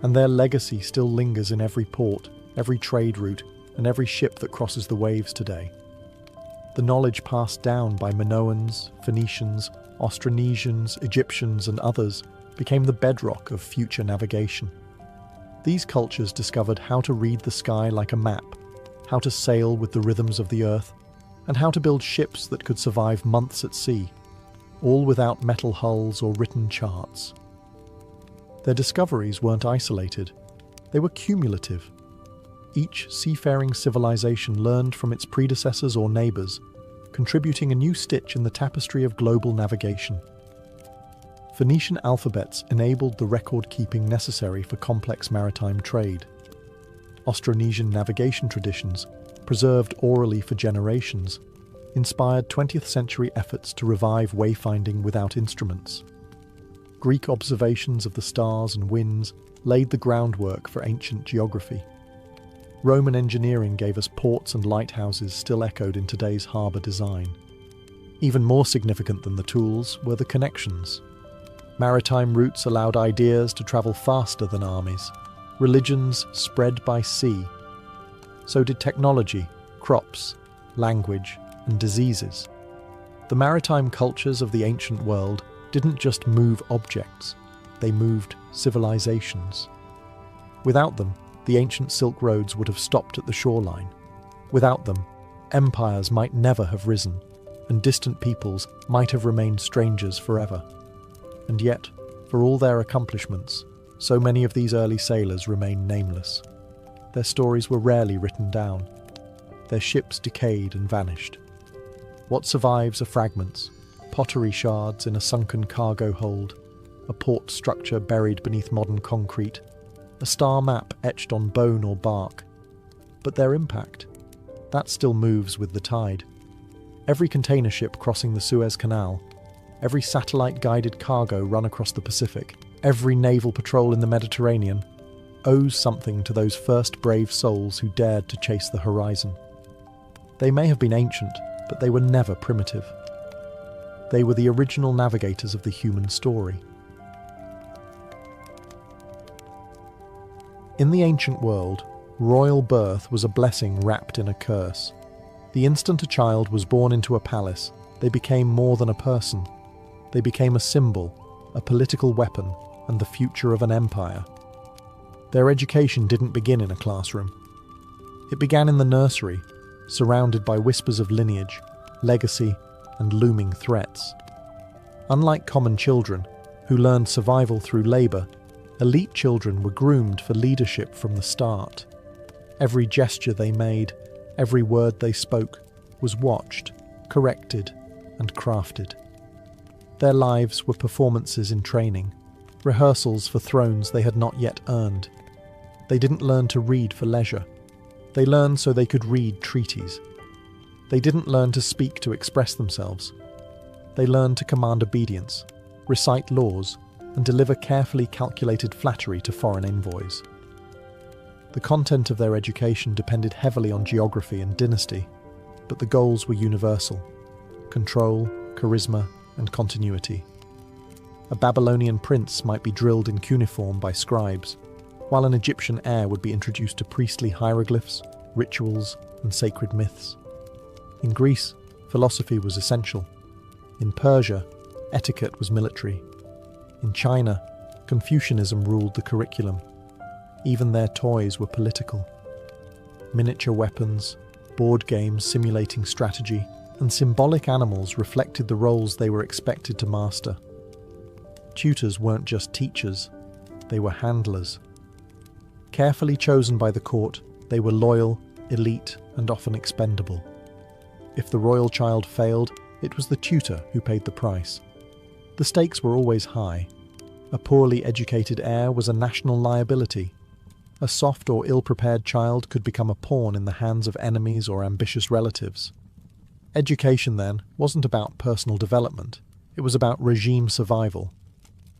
And their legacy still lingers in every port, every trade route, and every ship that crosses the waves today. The knowledge passed down by Minoans, Phoenicians, Austronesians, Egyptians, and others became the bedrock of future navigation. These cultures discovered how to read the sky like a map, how to sail with the rhythms of the earth, and how to build ships that could survive months at sea, all without metal hulls or written charts. Their discoveries weren't isolated, they were cumulative. Each seafaring civilization learned from its predecessors or neighbours, contributing a new stitch in the tapestry of global navigation. Phoenician alphabets enabled the record-keeping necessary for complex maritime trade. Austronesian navigation traditions, preserved orally for generations, inspired 20th century efforts to revive wayfinding without instruments. Greek observations of the stars and winds laid the groundwork for ancient geography. Roman engineering gave us ports and lighthouses still echoed in today's harbour design. Even more significant than the tools were the connections. Maritime routes allowed ideas to travel faster than armies. Religions spread by sea. So did technology, crops, language, and diseases. The maritime cultures of the ancient world didn't just move objects, they moved civilizations. Without them, the ancient Silk Roads would have stopped at the shoreline. Without them, empires might never have risen, and distant peoples might have remained strangers forever. And yet, for all their accomplishments, so many of these early sailors remain nameless. Their stories were rarely written down. Their ships decayed and vanished. What survives are fragments, pottery shards in a sunken cargo hold, a port structure buried beneath modern concrete, a star map etched on bone or bark. But their impact, that still moves with the tide. Every container ship crossing the Suez Canal, every satellite-guided cargo run across the Pacific, every naval patrol in the Mediterranean, owes something to those first brave souls who dared to chase the horizon. They may have been ancient, but they were never primitive. They were the original navigators of the human story. In the ancient world, royal birth was a blessing wrapped in a curse. The instant a child was born into a palace, they became more than a person. They became a symbol, a political weapon, and the future of an empire. Their education didn't begin in a classroom. It began in the nursery, surrounded by whispers of lineage, legacy, and looming threats. Unlike common children, who learned survival through labour, elite children were groomed for leadership from the start. Every gesture they made, every word they spoke, was watched, corrected, and crafted. Their lives were performances in training, rehearsals for thrones they had not yet earned. They didn't learn to read for leisure. They learned so they could read treaties. They didn't learn to speak to express themselves. They learned to command obedience, recite laws, and deliver carefully calculated flattery to foreign envoys. The content of their education depended heavily on geography and dynasty, but the goals were universal: control, charisma, and continuity. A Babylonian prince might be drilled in cuneiform by scribes, while an Egyptian heir would be introduced to priestly hieroglyphs, rituals, and sacred myths. In Greece, philosophy was essential. In Persia, etiquette was military. In China, Confucianism ruled the curriculum. Even their toys were political. Miniature weapons, board games simulating strategy, and symbolic animals reflected the roles they were expected to master. Tutors weren't just teachers, they were handlers. Carefully chosen by the court, they were loyal, elite, and often expendable. If the royal child failed, it was the tutor who paid the price. The stakes were always high. A poorly educated heir was a national liability. A soft or ill-prepared child could become a pawn in the hands of enemies or ambitious relatives. Education, then, wasn't about personal development. It was about regime survival.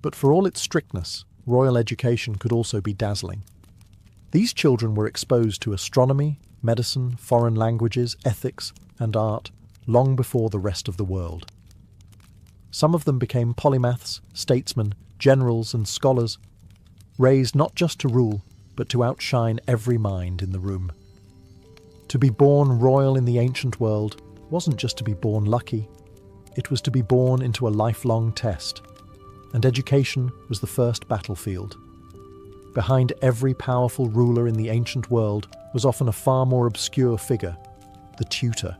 But for all its strictness, royal education could also be dazzling. These children were exposed to astronomy, medicine, foreign languages, ethics, and art long before the rest of the world. Some of them became polymaths, statesmen, generals, and scholars, raised not just to rule, but to outshine every mind in the room. To be born royal in the ancient world wasn't just to be born lucky, it was to be born into a lifelong test, and education was the first battlefield. Behind every powerful ruler in the ancient world was often a far more obscure figure, the tutor.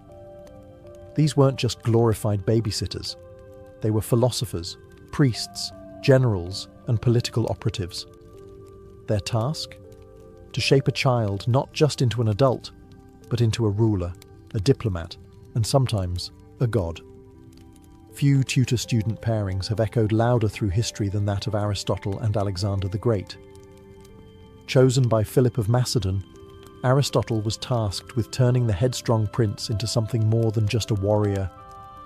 These weren't just glorified babysitters. They were philosophers, priests, generals, and political operatives. Their task? To shape a child not just into an adult, but into a ruler, a diplomat, and sometimes a god. Few tutor-student pairings have echoed louder through history than that of Aristotle and Alexander the Great. Chosen by Philip of Macedon, Aristotle was tasked with turning the headstrong prince into something more than just a warrior.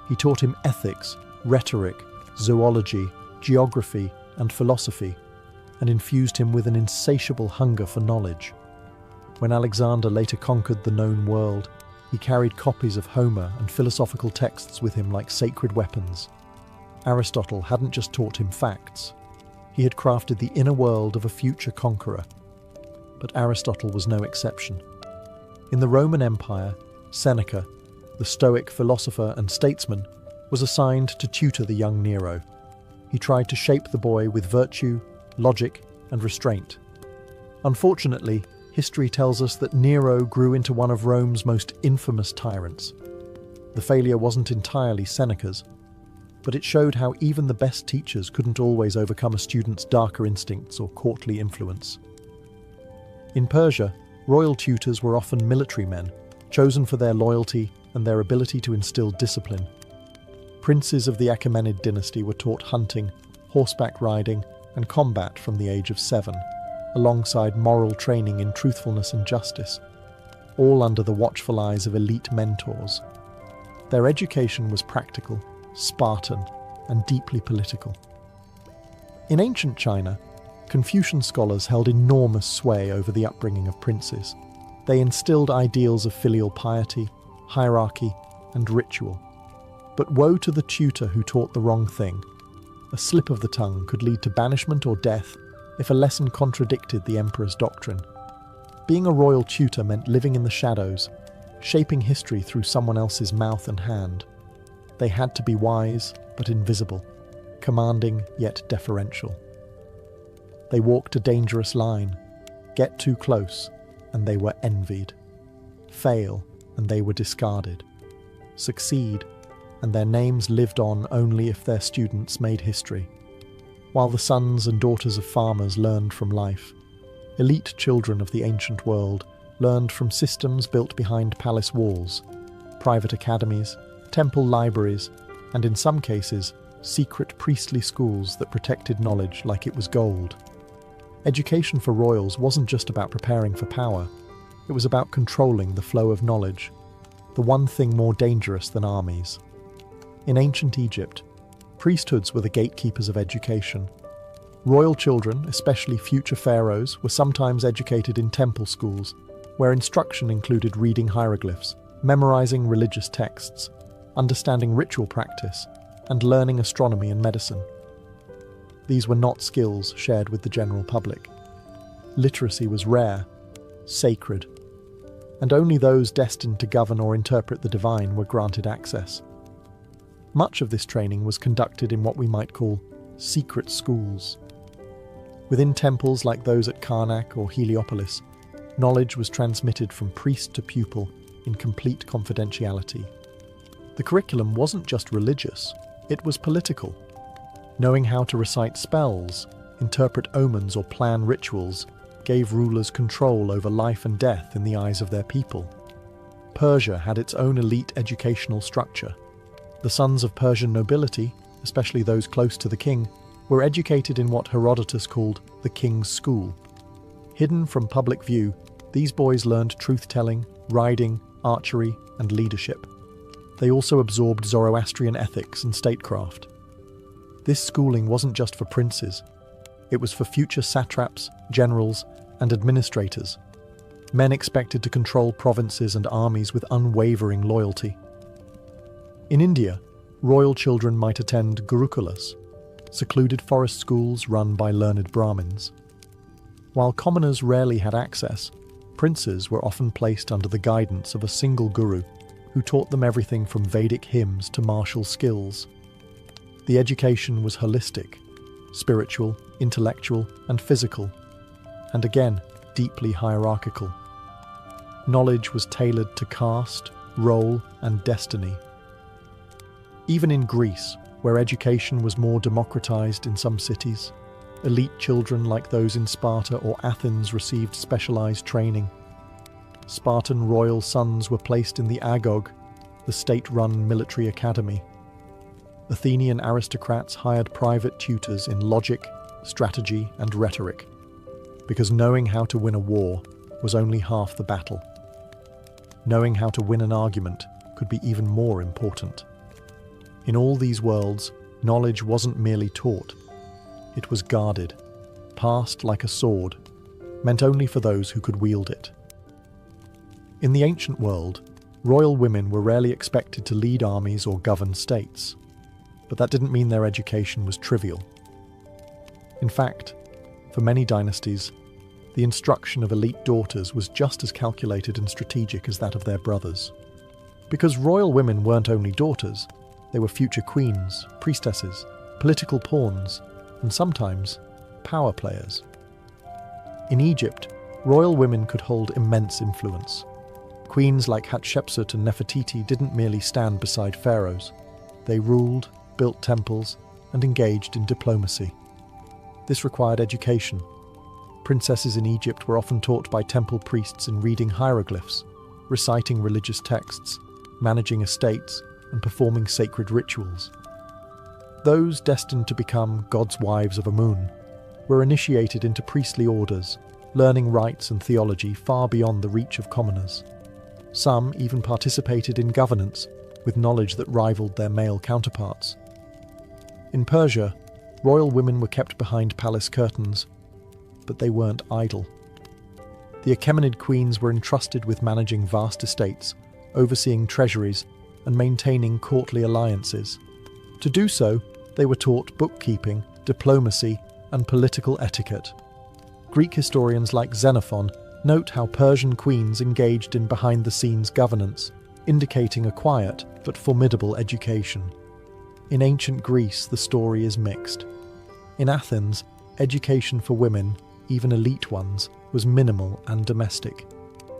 He taught him ethics, rhetoric, zoology, geography, and philosophy, and infused him with an insatiable hunger for knowledge. When Alexander later conquered the known world, he carried copies of Homer and philosophical texts with him like sacred weapons. Aristotle hadn't just taught him facts. He had crafted the inner world of a future conqueror. But Aristotle was no exception. In the Roman Empire, Seneca, the Stoic philosopher and statesman, was assigned to tutor the young Nero. He tried to shape the boy with virtue, logic, and restraint. Unfortunately, history tells us that Nero grew into one of Rome's most infamous tyrants. The failure wasn't entirely Seneca's, but it showed how even the best teachers couldn't always overcome a student's darker instincts or courtly influence. In Persia, royal tutors were often military men, chosen for their loyalty and their ability to instill discipline. Princes of the Achaemenid dynasty were taught hunting, horseback riding, and combat from the age of 7, alongside moral training in truthfulness and justice, all under the watchful eyes of elite mentors. Their education was practical, Spartan, and deeply political. In ancient China, Confucian scholars held enormous sway over the upbringing of princes. They instilled ideals of filial piety, hierarchy, and ritual. But woe to the tutor who taught the wrong thing. A slip of the tongue could lead to banishment or death if a lesson contradicted the emperor's doctrine. Being a royal tutor meant living in the shadows, shaping history through someone else's mouth and hand. They had to be wise but invisible, commanding yet deferential. They walked a dangerous line. Get too close, and they were envied. Fail, and they were discarded. Succeed, and their names lived on only if their students made history. While the sons and daughters of farmers learned from life, elite children of the ancient world learned from systems built behind palace walls, private academies, temple libraries, and in some cases, secret priestly schools that protected knowledge like it was gold. Education for royals wasn't just about preparing for power, it was about controlling the flow of knowledge, the one thing more dangerous than armies. In ancient Egypt, priesthoods were the gatekeepers of education. Royal children, especially future pharaohs, were sometimes educated in temple schools, where instruction included reading hieroglyphs, memorizing religious texts, understanding ritual practice, and learning astronomy and medicine. These were not skills shared with the general public. Literacy was rare, sacred, and only those destined to govern or interpret the divine were granted access. Much of this training was conducted in what we might call secret schools. Within temples like those at Karnak or Heliopolis, knowledge was transmitted from priest to pupil in complete confidentiality. The curriculum wasn't just religious, it was political. Knowing how to recite spells, interpret omens or plan rituals gave rulers control over life and death in the eyes of their people. Persia had its own elite educational structure. The sons of Persian nobility, especially those close to the king, were educated in what Herodotus called the king's school. Hidden from public view, these boys learned truth-telling, riding, archery, and leadership. They also absorbed Zoroastrian ethics and statecraft. This schooling wasn't just for princes. It was for future satraps, generals, and administrators. Men expected to control provinces and armies with unwavering loyalty. In India, royal children might attend gurukulas, secluded forest schools run by learned Brahmins. While commoners rarely had access, princes were often placed under the guidance of a single guru who taught them everything from Vedic hymns to martial skills. The education was holistic, spiritual, intellectual, and physical, and again, deeply hierarchical. Knowledge was tailored to caste, role, and destiny. Even in Greece, where education was more democratized in some cities, elite children like those in Sparta or Athens received specialized training. Spartan royal sons were placed in the agog, the state-run military academy. Athenian aristocrats hired private tutors in logic, strategy, and rhetoric, because knowing how to win a war was only half the battle. Knowing how to win an argument could be even more important. In all these worlds, knowledge wasn't merely taught. It was guarded, passed like a sword, meant only for those who could wield it. In the ancient world, royal women were rarely expected to lead armies or govern states, but that didn't mean their education was trivial. In fact, for many dynasties, the instruction of elite daughters was just as calculated and strategic as that of their brothers. Because royal women weren't only daughters, they were future queens, priestesses, political pawns, and sometimes power players. In Egypt, royal women could hold immense influence. Queens like Hatshepsut and Nefertiti didn't merely stand beside pharaohs. They ruled, built temples, and engaged in diplomacy. This required education. Princesses in Egypt were often taught by temple priests in reading hieroglyphs, reciting religious texts, managing estates, and performing sacred rituals. Those destined to become God's wives of Amun were initiated into priestly orders, learning rites and theology far beyond the reach of commoners. Some even participated in governance with knowledge that rivaled their male counterparts. In Persia, royal women were kept behind palace curtains, but they weren't idle. The Achaemenid queens were entrusted with managing vast estates, overseeing treasuries, and maintaining courtly alliances. To do so, they were taught bookkeeping, diplomacy, and political etiquette. Greek historians like Xenophon note how Persian queens engaged in behind-the-scenes governance, indicating a quiet but formidable education. In ancient Greece, the story is mixed. In Athens, education for women, even elite ones, was minimal and domestic.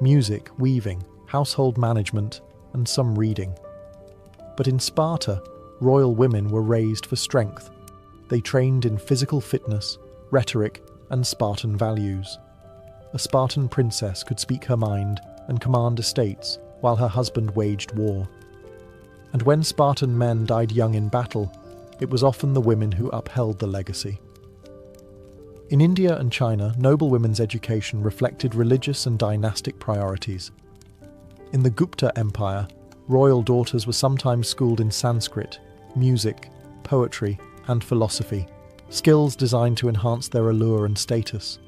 Music, weaving, household management, and some reading. But in Sparta, royal women were raised for strength. They trained in physical fitness, rhetoric, and Spartan values. A Spartan princess could speak her mind and command estates while her husband waged war. And when Spartan men died young in battle, it was often the women who upheld the legacy. In India and China, noble women's education reflected religious and dynastic priorities. In the Gupta Empire, royal daughters were sometimes schooled in Sanskrit, music, poetry, and philosophy, skills designed to enhance their allure and status.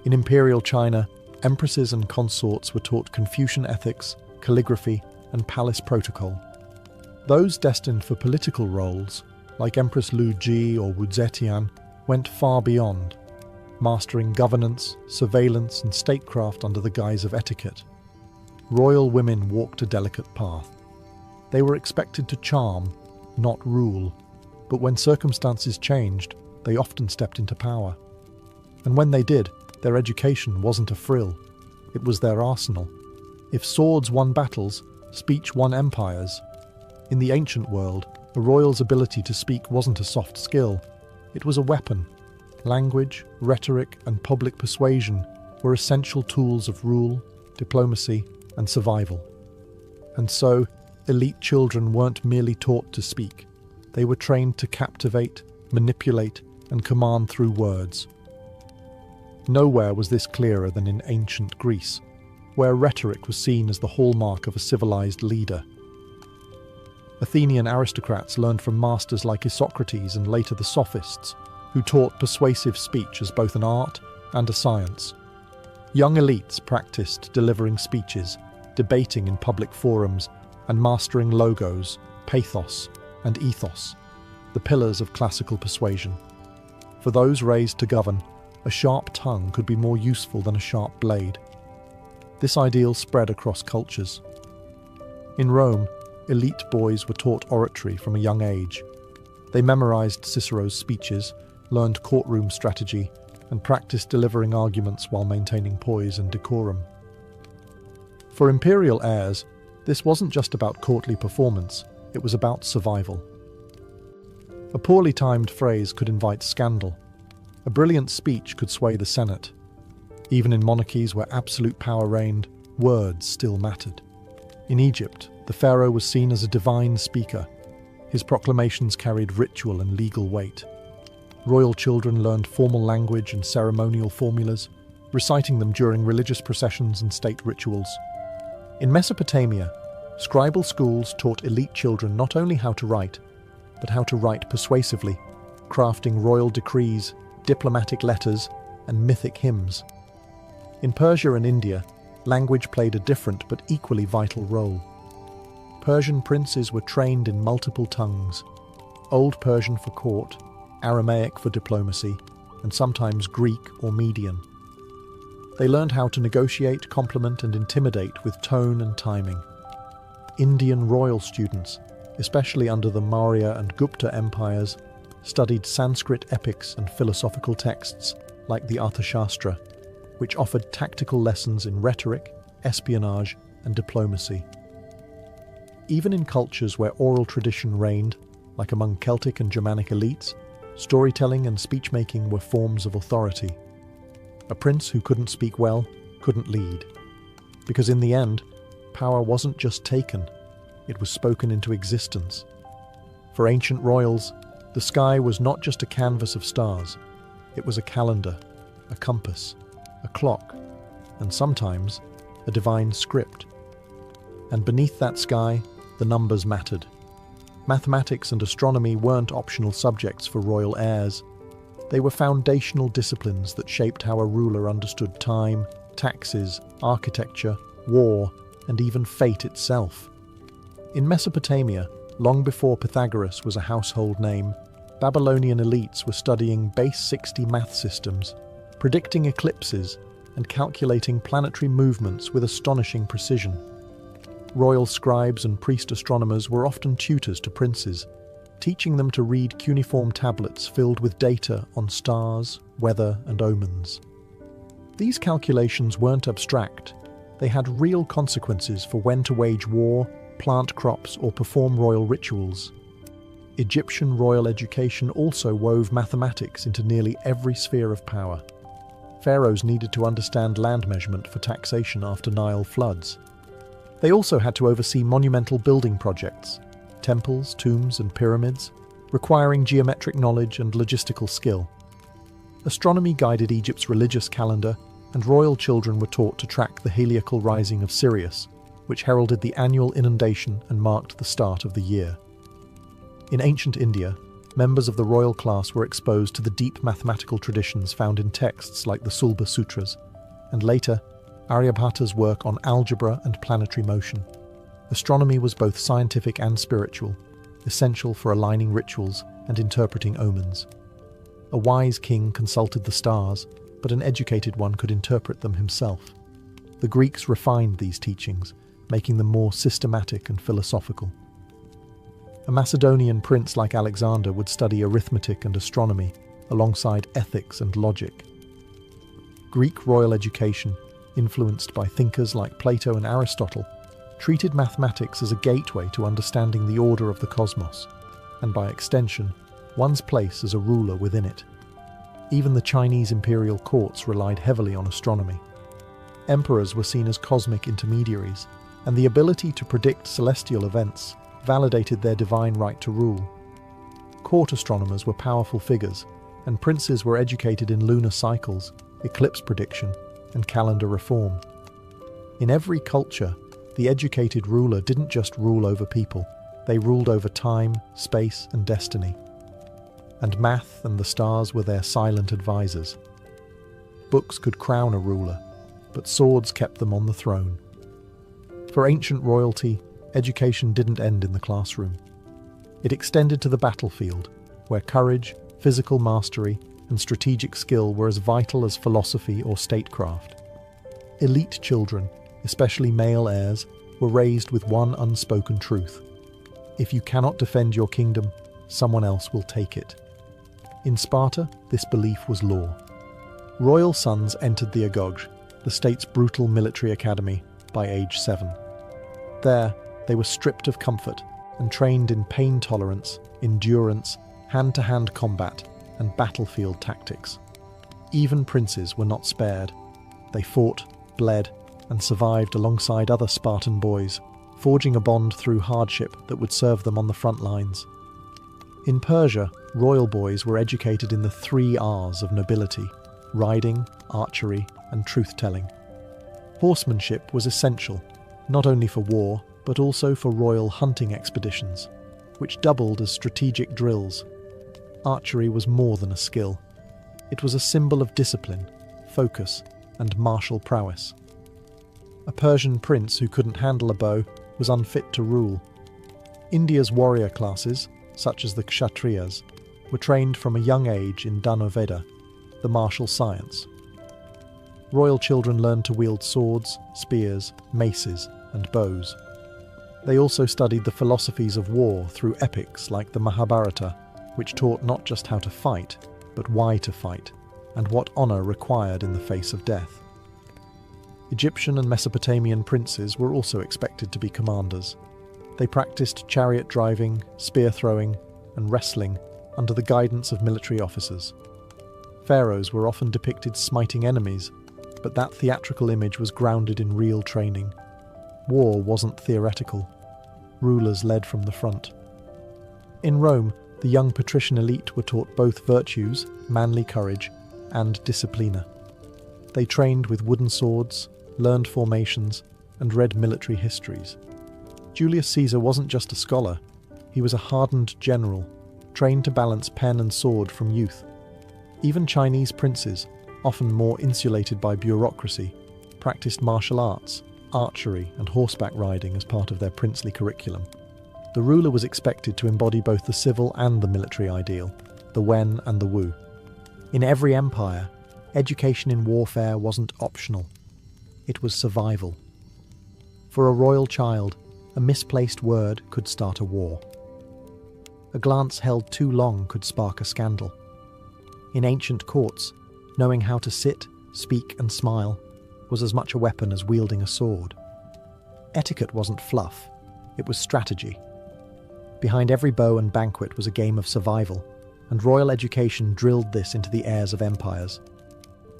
In imperial China, empresses and consorts were taught Confucian ethics, calligraphy, and palace protocol. Those destined for political roles, like Empress Lu Ji or Wu Zetian, went far beyond, mastering governance, surveillance, and statecraft under the guise of etiquette. Royal women walked a delicate path. They were expected to charm, not rule, but when circumstances changed, they often stepped into power. And when they did, their education wasn't a frill, it was their arsenal. If swords won battles, speech won empires. In the ancient world, a royal's ability to speak wasn't a soft skill. It was a weapon. Language, rhetoric, and public persuasion were essential tools of rule, diplomacy, and survival. And so, elite children weren't merely taught to speak. They were trained to captivate, manipulate, and command through words. Nowhere was this clearer than in ancient Greece, where rhetoric was seen as the hallmark of a civilized leader. Athenian aristocrats learned from masters like Isocrates and later the Sophists, who taught persuasive speech as both an art and a science. Young elites practiced delivering speeches, debating in public forums, and mastering logos, pathos, and ethos, the pillars of classical persuasion. For those raised to govern, a sharp tongue could be more useful than a sharp blade. This ideal spread across cultures. In Rome, elite boys were taught oratory from a young age. They memorized Cicero's speeches, learned courtroom strategy, and practiced delivering arguments while maintaining poise and decorum. For imperial heirs, this wasn't just about courtly performance, it was about survival. A poorly timed phrase could invite scandal. A brilliant speech could sway the Senate. Even in monarchies where absolute power reigned, words still mattered. In Egypt, the pharaoh was seen as a divine speaker. His proclamations carried ritual and legal weight. Royal children learned formal language and ceremonial formulas, reciting them during religious processions and state rituals. In Mesopotamia, scribal schools taught elite children not only how to write, but how to write persuasively, crafting royal decrees, diplomatic letters, and mythic hymns. In Persia and India, language played a different but equally vital role. Persian princes were trained in multiple tongues: Old Persian for court, Aramaic for diplomacy, and sometimes Greek or Median. They learned how to negotiate, compliment, and intimidate with tone and timing. Indian royal students, especially under the Maurya and Gupta empires, studied Sanskrit epics and philosophical texts like the Arthashastra, which offered tactical lessons in rhetoric, espionage, and diplomacy. Even in cultures where oral tradition reigned, like among Celtic and Germanic elites, storytelling and speech-making were forms of authority. A prince who couldn't speak well couldn't lead, because in the end, power wasn't just taken, it was spoken into existence. For ancient royals, the sky was not just a canvas of stars, it was a calendar, a compass, a clock, and sometimes a divine script. And beneath that sky, the numbers mattered. Mathematics and astronomy weren't optional subjects for royal heirs. They were foundational disciplines that shaped how a ruler understood time, taxes, architecture, war, and even fate itself. In Mesopotamia, long before Pythagoras was a household name, Babylonian elites were studying base 60 math systems, predicting eclipses, and calculating planetary movements with astonishing precision. Royal scribes and priest astronomers were often tutors to princes, teaching them to read cuneiform tablets filled with data on stars, weather, and omens. These calculations weren't abstract. They had real consequences for when to wage war, plant crops, or perform royal rituals. Egyptian royal education also wove mathematics into nearly every sphere of power. Pharaohs needed to understand land measurement for taxation after Nile floods. They also had to oversee monumental building projects, temples, tombs, and pyramids, requiring geometric knowledge and logistical skill. Astronomy guided Egypt's religious calendar, and royal children were taught to track the heliacal rising of Sirius, which heralded the annual inundation and marked the start of the year. In ancient India, members of the royal class were exposed to the deep mathematical traditions found in texts like the Sulba Sutras, and later, Aryabhata's work on algebra and planetary motion. Astronomy was both scientific and spiritual, essential for aligning rituals and interpreting omens. A wise king consulted the stars, but an educated one could interpret them himself. The Greeks refined these teachings, making them more systematic and philosophical. A Macedonian prince like Alexander would study arithmetic and astronomy, alongside ethics and logic. Greek royal education influenced by thinkers like Plato and Aristotle, treated mathematics as a gateway to understanding the order of the cosmos, and by extension, one's place as a ruler within it. Even the Chinese imperial courts relied heavily on astronomy. Emperors were seen as cosmic intermediaries, and the ability to predict celestial events validated their divine right to rule. Court astronomers were powerful figures, and princes were educated in lunar cycles, eclipse prediction, and calendar reform. In every culture, the educated ruler didn't just rule over people, they ruled over time, space, and destiny. And math and the stars were their silent advisors. Books could crown a ruler, but swords kept them on the throne. For ancient royalty, education didn't end in the classroom. It extended to the battlefield, where courage, physical mastery, and strategic skill were as vital as philosophy or statecraft. Elite children, especially male heirs, were raised with one unspoken truth: if you cannot defend your kingdom, someone else will take it. In Sparta, this belief was law. Royal sons entered the Agog, the state's brutal military academy, by age 7. There, they were stripped of comfort and trained in pain tolerance, endurance, hand-to-hand combat, and battlefield tactics. Even princes were not spared. They fought, bled, and survived alongside other Spartan boys, forging a bond through hardship that would serve them on the front lines. In Persia, royal boys were educated in the 3 R's of nobility: riding, archery, and truth-telling. Horsemanship was essential, not only for war, but also for royal hunting expeditions, which doubled as strategic drills. Archery was more than a skill. It was a symbol of discipline, focus, and martial prowess. A Persian prince who couldn't handle a bow was unfit to rule. India's warrior classes, such as the Kshatriyas, were trained from a young age in Dhanurveda, the martial science. Royal children learned to wield swords, spears, maces, and bows. They also studied the philosophies of war through epics like the Mahabharata, which taught not just how to fight, but why to fight, and what honor required in the face of death. Egyptian and Mesopotamian princes were also expected to be commanders. They practiced chariot driving, spear throwing, and wrestling under the guidance of military officers. Pharaohs were often depicted smiting enemies, but that theatrical image was grounded in real training. War wasn't theoretical. Rulers led from the front. In Rome, the young patrician elite were taught both virtues, manly courage, and disciplina. They trained with wooden swords, learned formations, and read military histories. Julius Caesar wasn't just a scholar, he was a hardened general, trained to balance pen and sword from youth. Even Chinese princes, often more insulated by bureaucracy, practiced martial arts, archery, and horseback riding as part of their princely curriculum. The ruler was expected to embody both the civil and the military ideal, the Wen and the Wu. In every empire, education in warfare wasn't optional. It was survival. For a royal child, a misplaced word could start a war. A glance held too long could spark a scandal. In ancient courts, knowing how to sit, speak, and smile was as much a weapon as wielding a sword. Etiquette wasn't fluff, it was strategy. Behind every bow and banquet was a game of survival, and royal education drilled this into the heirs of empires.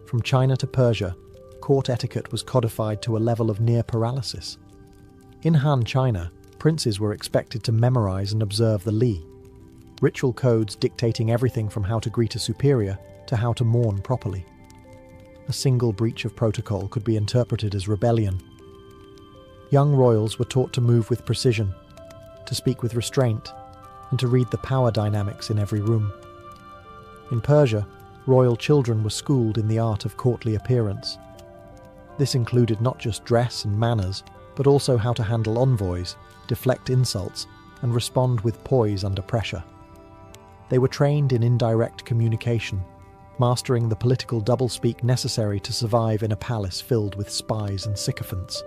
From China to Persia, court etiquette was codified to a level of near paralysis. In Han China, princes were expected to memorize and observe the Li, ritual codes dictating everything from how to greet a superior to how to mourn properly. A single breach of protocol could be interpreted as rebellion. Young royals were taught to move with precision, to speak with restraint, and to read the power dynamics in every room. In Persia, royal children were schooled in the art of courtly appearance. This included not just dress and manners, but also how to handle envoys, deflect insults, and respond with poise under pressure. They were trained in indirect communication, mastering the political doublespeak necessary to survive in a palace filled with spies and sycophants.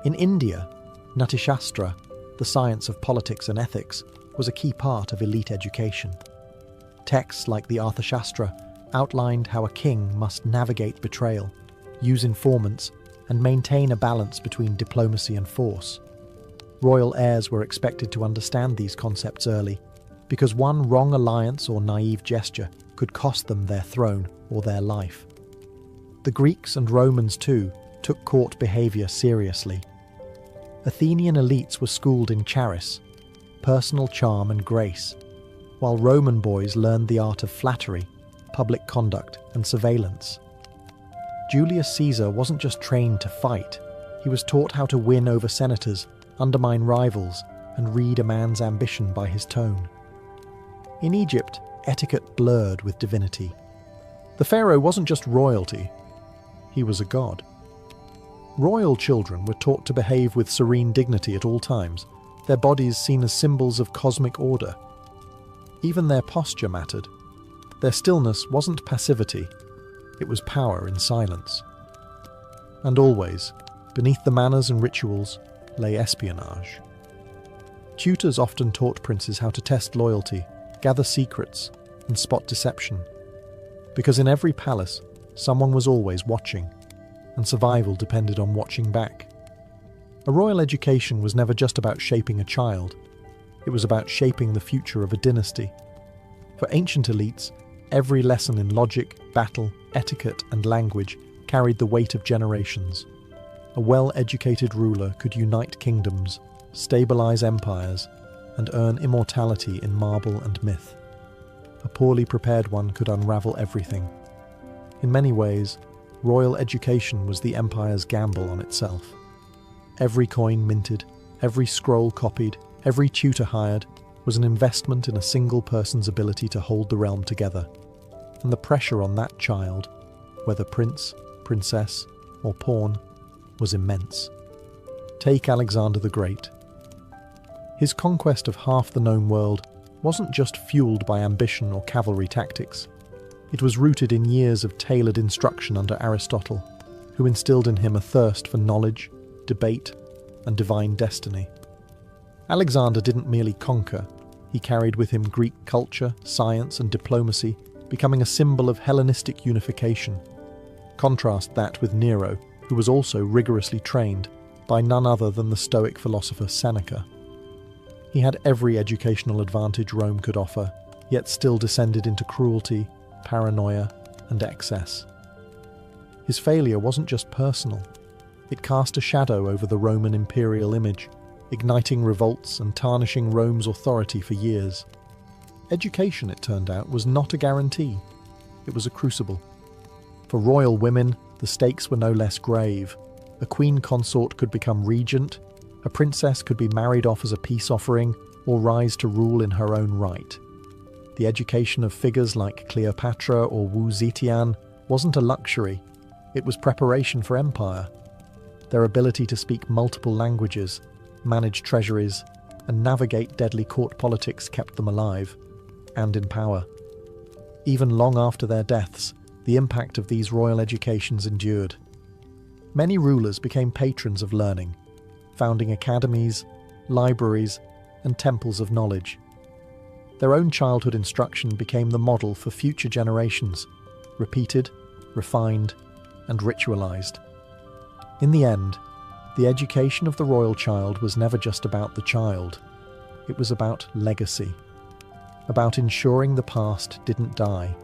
In India, Natishastra, the science of politics and ethics, was a key part of elite education. Texts like the Arthashastra outlined how a king must navigate betrayal, use informants, and maintain a balance between diplomacy and force. Royal heirs were expected to understand these concepts early, because one wrong alliance or naive gesture could cost them their throne or their life. The Greeks and Romans, too, took court behaviour seriously. Athenian elites were schooled in charis, personal charm and grace, while Roman boys learned the art of flattery, public conduct and surveillance. Julius Caesar wasn't just trained to fight, he was taught how to win over senators, undermine rivals, and read a man's ambition by his tone. In Egypt, etiquette blurred with divinity. The pharaoh wasn't just royalty, he was a god. Royal children were taught to behave with serene dignity at all times, their bodies seen as symbols of cosmic order. Even their posture mattered. Their stillness wasn't passivity, it was power in silence. And always, beneath the manners and rituals, lay espionage. Tutors often taught princes how to test loyalty, gather secrets, and spot deception. Because in every palace, someone was always watching, and survival depended on watching back. A royal education was never just about shaping a child, it was about shaping the future of a dynasty. For ancient elites, every lesson in logic, battle, etiquette, and language carried the weight of generations. A well-educated ruler could unite kingdoms, stabilize empires, and earn immortality in marble and myth. A poorly prepared one could unravel everything. In many ways, royal education was the empire's gamble on itself. Every coin minted, every scroll copied, every tutor hired was an investment in a single person's ability to hold the realm together. And the pressure on that child, whether prince, princess, or pawn, was immense. Take Alexander the Great. His conquest of half the known world wasn't just fueled by ambition or cavalry tactics. It was rooted in years of tailored instruction under Aristotle, who instilled in him a thirst for knowledge, debate, and divine destiny. Alexander didn't merely conquer, he carried with him Greek culture, science, and diplomacy, becoming a symbol of Hellenistic unification. Contrast that with Nero, who was also rigorously trained by none other than the Stoic philosopher Seneca. He had every educational advantage Rome could offer, yet still descended into cruelty, paranoia, and excess. His failure wasn't just personal. It cast a shadow over the Roman imperial image, igniting revolts and tarnishing Rome's authority for years. Education, it turned out, was not a guarantee. It was a crucible. For royal women, the stakes were no less grave. A queen consort could become regent, a princess could be married off as a peace offering, or rise to rule in her own right. The education of figures like Cleopatra or Wu Zetian wasn't a luxury, it was preparation for empire. Their ability to speak multiple languages, manage treasuries, and navigate deadly court politics kept them alive, and in power. Even long after their deaths, the impact of these royal educations endured. Many rulers became patrons of learning, founding academies, libraries, and temples of knowledge. Their own childhood instruction became the model for future generations, repeated, refined, and ritualized. In the end, the education of the royal child was never just about the child. It was about legacy, about ensuring the past didn't die,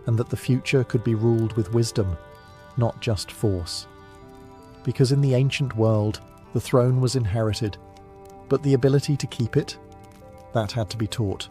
and that the future could be ruled with wisdom, not just force. Because in the ancient world, the throne was inherited, but the ability to keep it, that had to be taught.